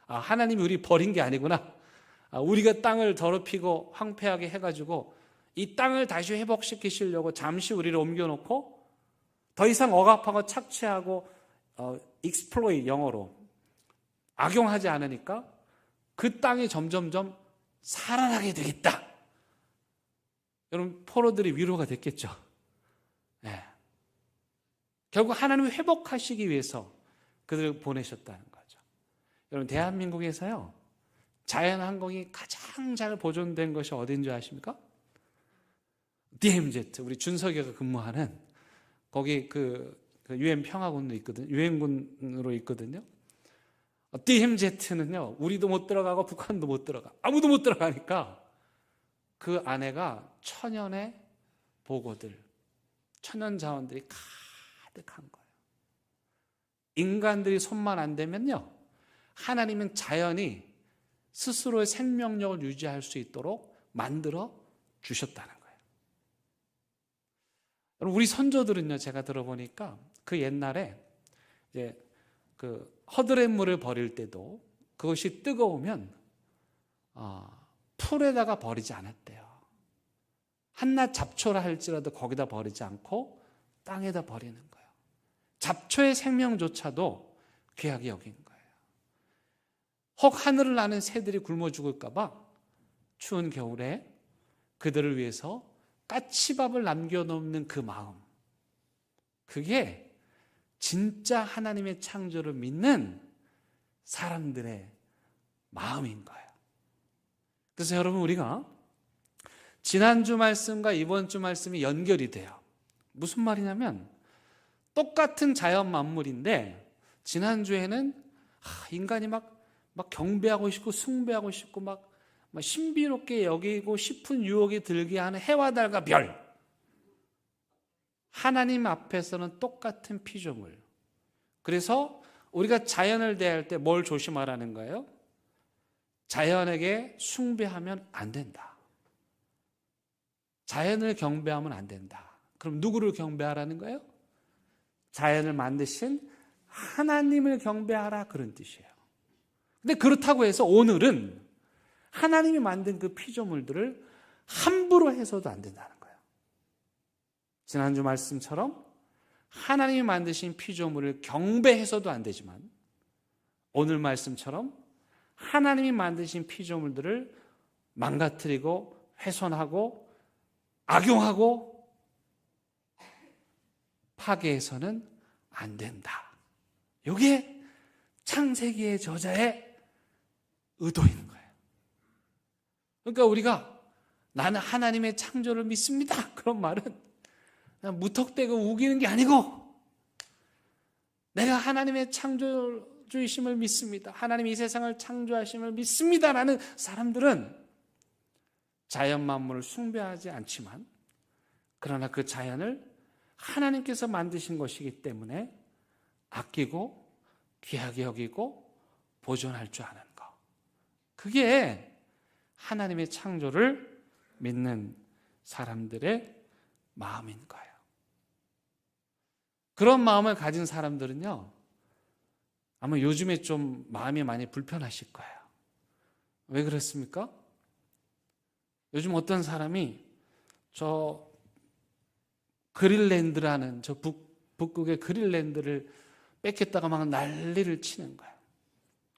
아, 하나님이 우리 버린 게 아니구나. 우리가 땅을 더럽히고 황폐하게 해가지고 이 땅을 다시 회복시키시려고 잠시 우리를 옮겨놓고 더 이상 억압하고 착취하고 exploit, 영어로 악용하지 않으니까 그 땅이 점점점 살아나게 되겠다. 여러분, 포로들이 위로가 됐겠죠. 네. 결국 하나님이 회복하시기 위해서 그들을 보내셨다는 거죠. 여러분, 대한민국에서요, 자연항공이 가장 잘 보존된 것이 어딘지 아십니까? DMZ, 우리 준석이가 근무하는 거기 그 UN 평화군도 있거든요. 유엔군으로 있거든요. DMZ는요, 우리도 못 들어가고 북한도 못 들어가. 아무도 못 들어가니까 그 안에가 천연의 보고들, 천연 자원들이 가득한 거예요. 인간들이 손만 안 대면요, 하나님은 자연이 스스로의 생명력을 유지할 수 있도록 만들어 주셨다는 거예요. 우리 선조들은요, 제가 들어보니까 그 옛날에 이제 그 허드렛물을 버릴 때도 그것이 뜨거우면 풀에다가 버리지 않았대요. 한낱 잡초라 할지라도 거기다 버리지 않고 땅에다 버리는 거예요. 잡초의 생명조차도 귀하게 여긴 거예요. 혹 하늘을 나는 새들이 굶어 죽을까 봐 추운 겨울에 그들을 위해서 까치밥을 남겨놓는 그 마음, 그게 진짜 하나님의 창조를 믿는 사람들의 마음인 거예요. 그래서 여러분, 우리가 지난주 말씀과 이번 주 말씀이 연결이 돼요. 무슨 말이냐면, 똑같은 자연 만물인데 지난주에는 인간이 막 경배하고 싶고 숭배하고 싶고 막 신비롭게 여기고 싶은 유혹이 들게 하는 해와 달과 별, 하나님 앞에서는 똑같은 피조물. 그래서 우리가 자연을 대할 때 뭘 조심하라는 거예요? 자연에게 숭배하면 안 된다. 자연을 경배하면 안 된다. 그럼 누구를 경배하라는 거예요? 자연을 만드신 하나님을 경배하라, 그런 뜻이에요. 근데 그렇다고 해서 오늘은 하나님이 만든 그 피조물들을 함부로 해서도 안 된다는 거예요. 지난주 말씀처럼 하나님이 만드신 피조물을 경배해서도 안 되지만, 오늘 말씀처럼 하나님이 만드신 피조물들을 망가뜨리고 훼손하고 악용하고 파괴해서는 안 된다. 이게 창세기의 저자의 의도인 거예요. 그러니까 우리가 나는 하나님의 창조를 믿습니다, 그런 말은 그냥 무턱대고 우기는 게 아니고, 내가 하나님의 창조주이심을 믿습니다, 하나님이 이 세상을 창조하심을 믿습니다라는 사람들은 자연 만물을 숭배하지 않지만, 그러나 그 자연을 하나님께서 만드신 것이기 때문에 아끼고 귀하게 여기고 보존할 줄 아는 것, 그게 하나님의 창조를 믿는 사람들의 마음인 거예요. 그런 마음을 가진 사람들은요, 아마 요즘에 좀 마음이 많이 불편하실 거예요. 왜 그렇습니까? 요즘 어떤 사람이 저 그린랜드라는 저 북극의 그린랜드를 뺏겠다가 막 난리를 치는 거예요.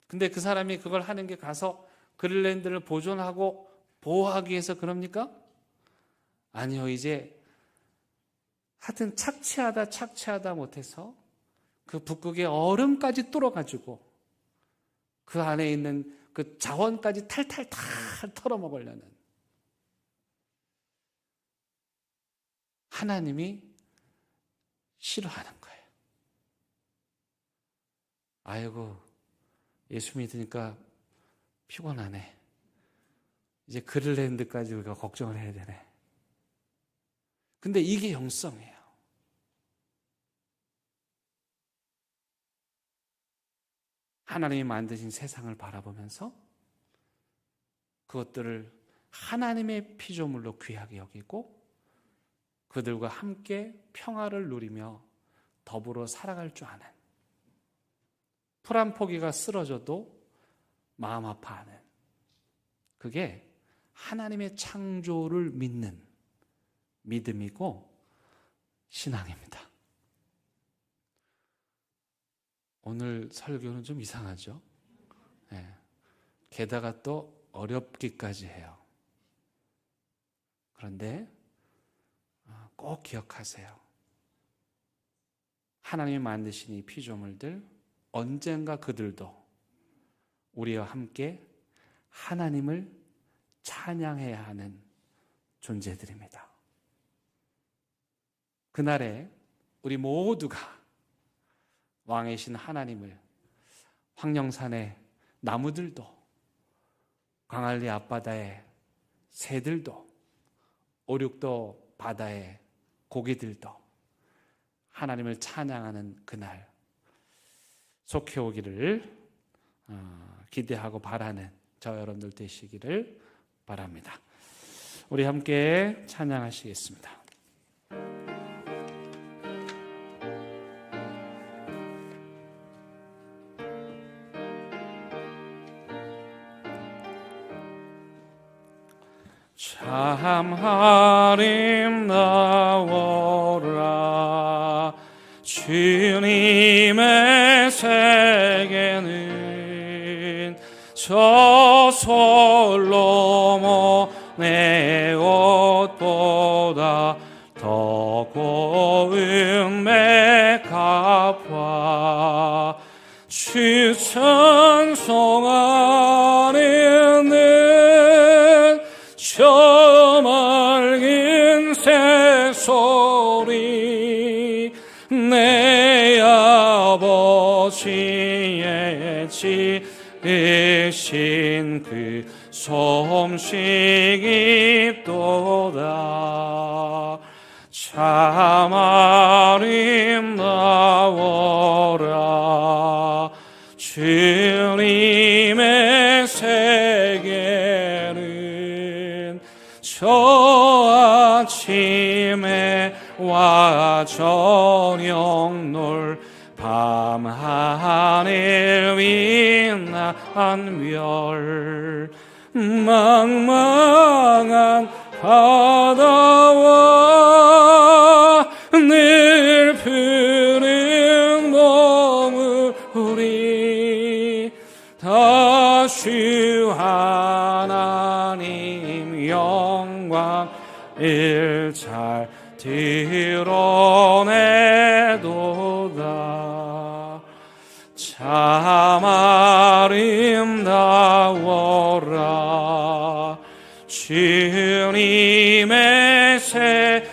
근데 그 사람이 그걸 하는 게 가서 그린랜드를 보존하고 보호하기 위해서 그럽니까? 아니요. 이제 하여튼 착취하다 못해서 그 북극의 얼음까지 뚫어가지고 그 안에 있는 그 자원까지 탈탈 털어먹으려는, 하나님이 싫어하는 거예요. 아이고, 예수 믿으니까 피곤하네. 이제 그린랜드까지 우리가 걱정을 해야 되네. 근데 이게 영성이에요. 하나님이 만드신 세상을 바라보면서 그것들을 하나님의 피조물로 귀하게 여기고 그들과 함께 평화를 누리며 더불어 살아갈 줄 아는, 풀 한 포기가 쓰러져도 마음 아파하는, 그게 하나님의 창조를 믿는 믿음이고 신앙입니다. 오늘 설교는 좀 이상하죠? 네. 게다가 또 어렵기까지 해요. 그런데 꼭 기억하세요. 하나님이 만드신 이 피조물들, 언젠가 그들도 우리와 함께 하나님을 찬양해야 하는 존재들입니다. 그날에 우리 모두가 왕이신 하나님을, 황령산의 나무들도, 광안리 앞바다의 새들도, 오륙도 바다의 고기들도, 하나님을 찬양하는 그날 속해 오기를 기대하고 바라는 저 여러분들 되시기를 바랍니다. 우리 함께 찬양하시겠습니다. 참 아름다워라 주님의 세계는 저 솔로몬의 옷보다 더 고운 맥가와 주 찬송하는 저 맑은 새소리 내 아버지의 지으신 그 솜씨 깊도다 참 아름다워라 주님의 세계는 저 아침에 와 저녁 놀 밤하늘 빛난 별 망망한 바다와 늘 푸른 몽우리 다 주 하나님 영광을 잘 드러내도다 참 아름다워라 주님의 세계는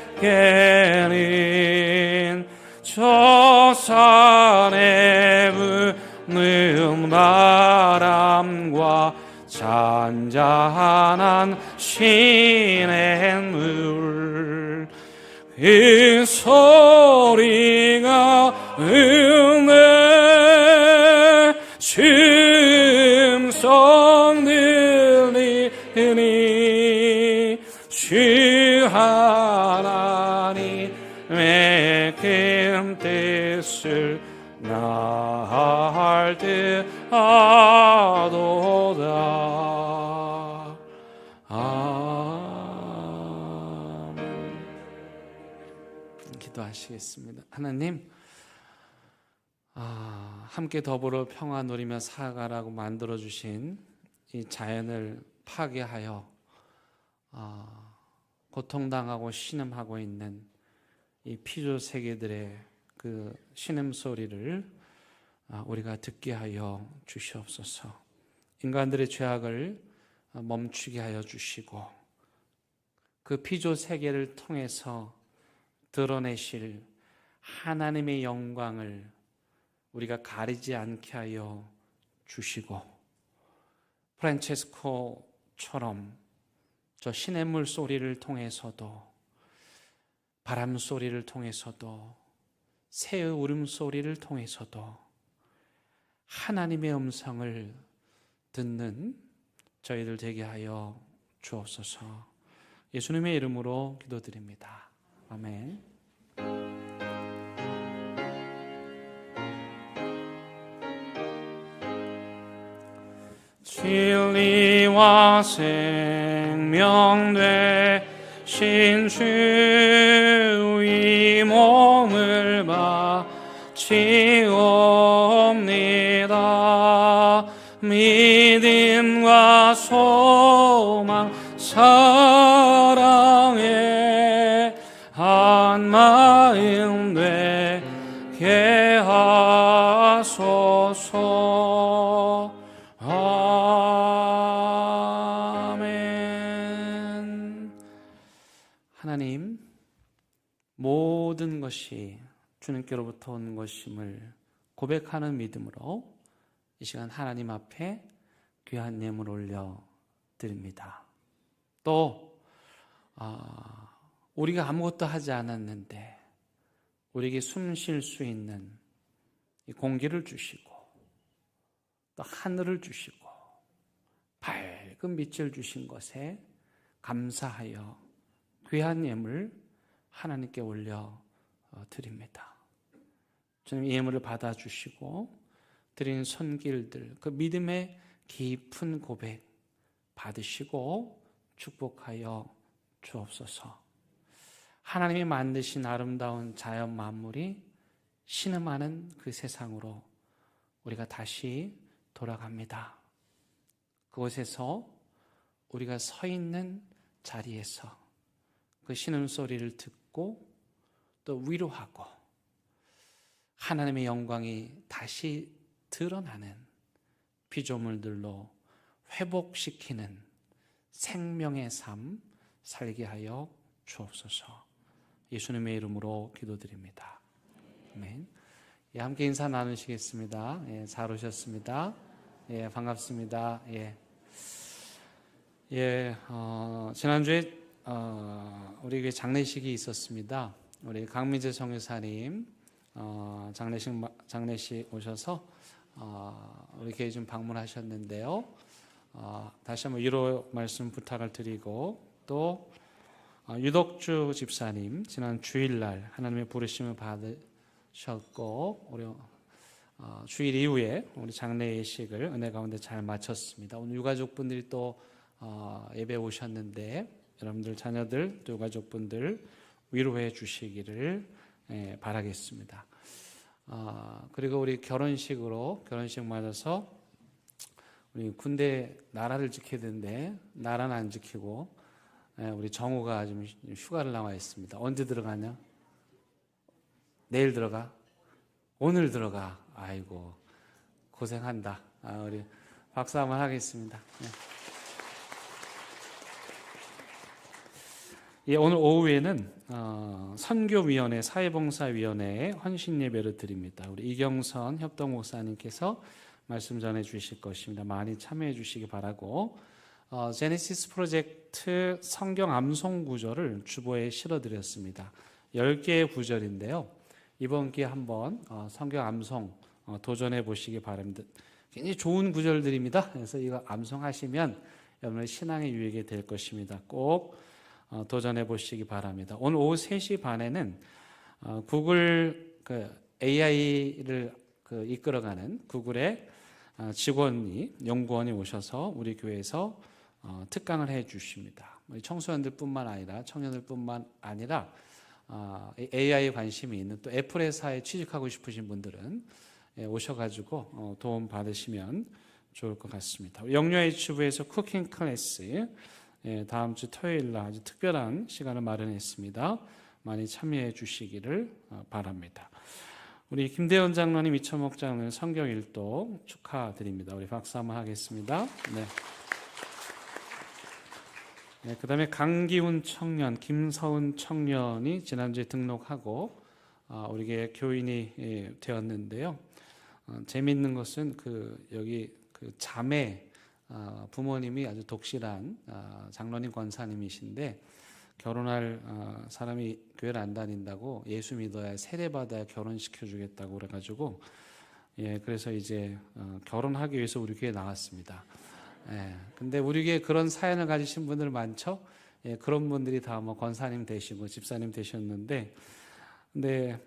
저 산에 부는 바람과 잔잔한 시냇물 그 소리가 은혜 음성 들리니 주 하나님의 큰 뜻을 나할 듯 하도다 아멘. 기도하시겠습니다. 하나님 함께 더불어 평화 누리며 살아가라고 만들어주신 이 자연을 파괴하여 고통당하고 신음하고 있는 이 피조 세계들의 그 신음소리를 우리가 듣게 하여 주시옵소서. 인간들의 죄악을 멈추게 하여 주시고 그 피조 세계를 통해서 드러내실 하나님의 영광을 우리가 가리지 않게 하여 주시고 프란체스코처럼 저 시냇물 소리를 통해서도 바람 소리를 통해서도 새의 울음소리를 통해서도 하나님의 음성을 듣는 저희들 되게 하여 주옵소서. 예수님의 이름으로 기도드립니다. 아멘. 진리와 생명 되신 주의 몸을 바치옵니다. 믿음과 소망 사랑에 한 마음 되게 하소서. 아멘. 하나님, 모든 것이 주님께로부터 온 것임을 고백하는 믿음으로 이 시간 하나님 앞에 귀한 예물 올려 드립니다. 또 우리가 아무것도 하지 않았는데 우리에게 숨 쉴 수 있는 이 공기를 주시고 또 하늘을 주시고 밝은 빛을 주신 것에 감사하여 귀한 예물 하나님께 올려 드립니다. 주님, 이 예물을 받아주시고 드린 손길들, 그 믿음의 깊은 고백 받으시고 축복하여 주옵소서. 하나님이 만드신 아름다운 자연 만물이 신음하는 그 세상으로 우리가 다시 돌아갑니다. 그곳에서 우리가 서 있는 자리에서 그 신음소리를 듣고 또 위로하고 하나님의 영광이 다시 드러나는 피조물들로 회복시키는 생명의 삶 살게 하여 주옵소서. 예수님의 이름으로 기도드립니다. 아멘. 예, 함께 인사 나누시겠습니다. 예, 잘 오셨습니다. 예, 반갑습니다. 지난주에 우리 교회 장례식이 있었습니다. 우리 강민재 성교사님 장례식 오셔서 우리 교회 좀 방문하셨는데요. 다시 한번 위로 말씀 부탁을 드리고 또 유덕주 집사님 지난 주일날 하나님의 부르심을 받으셨고 우리 주일 이후에 우리 장례 예식을 은혜 가운데 잘 마쳤습니다. 오늘 유가족분들이 또 예배 오셨는데 여러분들 자녀들 또 유가족분들 위로해 주시기를 바라겠습니다. 그리고 우리 결혼식 맞아서 우리 군대 나라를 지켜야 되는데 나라는 안 지키고 우리 정우가 지금 휴가를 나와 있습니다. 언제 들어가냐? 내일 들어가? 오늘 들어가? 아이고 고생한다. 우리 박수 한번 하겠습니다. 오늘 오후에는 선교위원회 사회봉사위원회에 헌신예배를 드립니다. 우리 이경선 협동목사님께서 말씀 전해 주실 것입니다. 많이 참여해 주시기 바라고 제네시스 프로젝트 성경 암송 구절을 주보에 실어드렸습니다. 10개의 구절인데요. 이번 기회에 한번 성경 암송 도전해 보시기 바랍니다. 굉장히 좋은 구절들입니다. 그래서 이거 암송하시면 여러분의 신앙의 유익이 될 것입니다. 꼭 도전해 보시기 바랍니다. 오늘 오후 3시 반에는 구글 AI를 이끌어가는 구글의 직원이 연구원이 오셔서 우리 교회에서 특강을 해 주십니다. 청소년들뿐만 아니라 청년들뿐만 아니라 AI에 관심이 있는 또 애플 회사에 취직하고 싶으신 분들은 오셔가지고 도움 받으시면 좋을 것 같습니다. 영유 H부에서 쿠킹 클래스 다음 주 토요일 날 아주 특별한 시간을 마련했습니다. 많이 참여해 주시기를 바랍니다. 우리 김대원 장로님, 이천목 장로님 성경일도 축하드립니다. 우리 박수 한번 하겠습니다. 그 다음에 강기훈 청년, 김서훈 청년이 지난주에 등록하고 우리에게 교인이 되었는데요. 재미있는 것은 여기 자매 부모님이 아주 독실한 장로님 권사님이신데 결혼할 사람이 교회를 안 다닌다고 예수 믿어야 세례받아야 결혼시켜 주겠다고 그래가지고 그래서 이제 결혼하기 위해서 우리 교회에 나왔습니다. 근데 우리 교회에 그런 사연을 가지신 분들 많죠? 그런 분들이 다 권사님 되시고 집사님 되셨는데 근데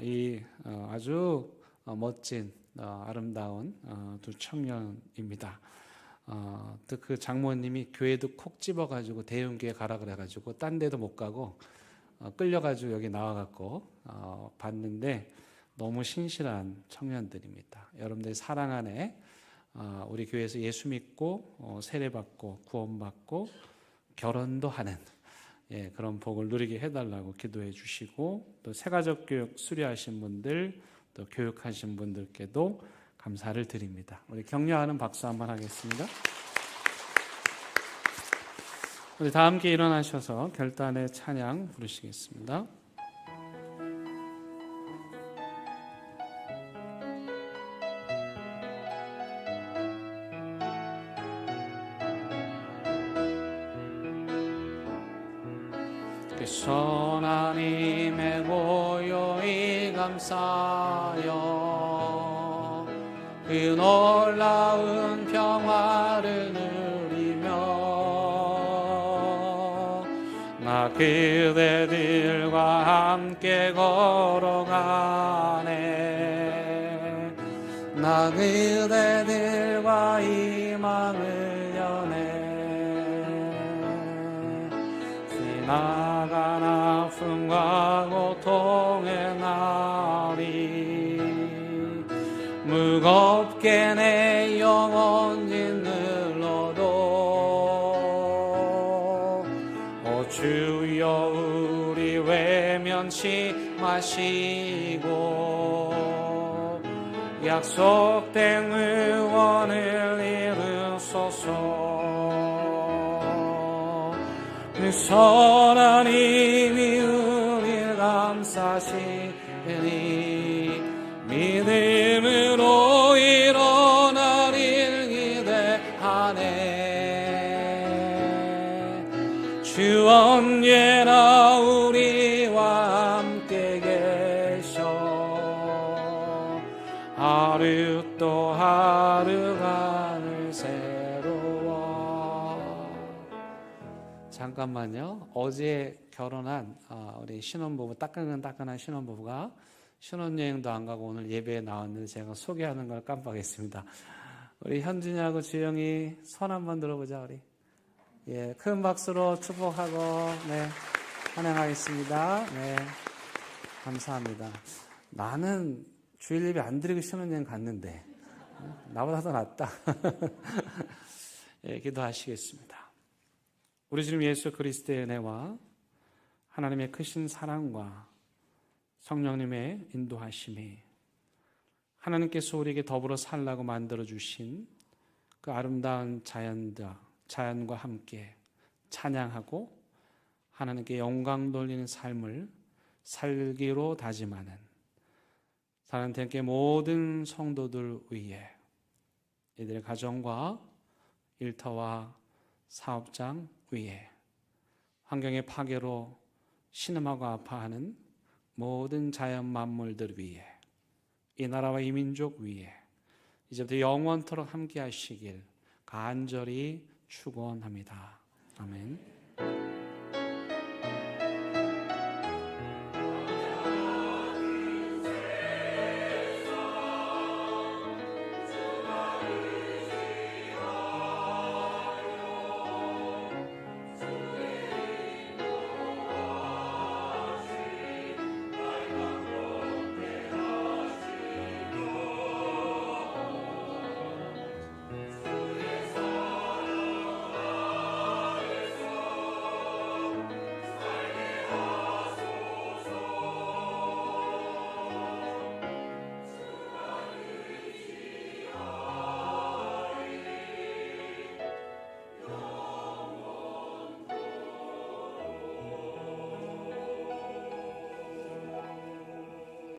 이 아주 멋진 아름다운 두 청년입니다. 또 그 장모님이 교회도 콕 집어가지고 대형교회 가라 그래가지고 딴 데도 못 가고 끌려가지고 여기 나와갖고 봤는데 너무 신실한 청년들입니다. 여러분들 사랑 안에 우리 교회에서 예수 믿고 세례받고 구원받고 결혼도 하는 그런 복을 누리게 해달라고 기도해 주시고 또 새가족 교육 수료하신 분들 또 교육하신 분들께도 감사를 드립니다. 우리 격려하는 박수 한번 하겠습니다. 우리 다 함께 일어나셔서 결단의 찬양 부르시겠습니다. 그 선하님의 고요히 감사하여 그 놀라운 평화를 누리며 나 그대들과 함께 걸어가네. 나 그대들과 희망을 여네. 지나간 아픔과 고통의 날이 무겁게 내 영혼 짓눌러도 오 주여 우리 외면치 마시고 약속된 의원을 이루소서. 그 선한 힘이 우리를 감싸시니 믿음으로 일어나리를 기대하네. 주 언제나 우리와 함께 계셔 하루 또 하루가 늘 새로워. 잠깐만요. 어제 결혼한 우리 신혼부부, 따끈따끈한 신혼부부가 신혼여행도 안 가고 오늘 예배에 나왔는데 제가 소개하는 걸 깜빡했습니다. 우리 현진이하고 주영이 손 한번 들어보자. 우리 예, 큰 박수로 축복하고 네, 환영하겠습니다. 네, 감사합니다. 나는 주일 예배 안 드리고 신혼여행 갔는데 나보다 더 낫다. 예, 기도하시겠습니다. 우리 주님 예수 그리스도의 은혜와 하나님의 크신 사랑과 성령님의 인도하심이 하나님께서 우리에게 더불어 살라고 만들어주신 그 아름다운 자연과 함께 찬양하고 하나님께 영광 돌리는 삶을 살기로 다짐하는 사랑하는 모든 성도들 위해 이들의 가정과 일터와 사업장 위에 환경의 파괴로 신음하고 아파하는 모든 자연 만물들 위에 이 나라와 이 민족 위에 이제부터 영원토록 함께 하시길 간절히 축원합니다. 아멘.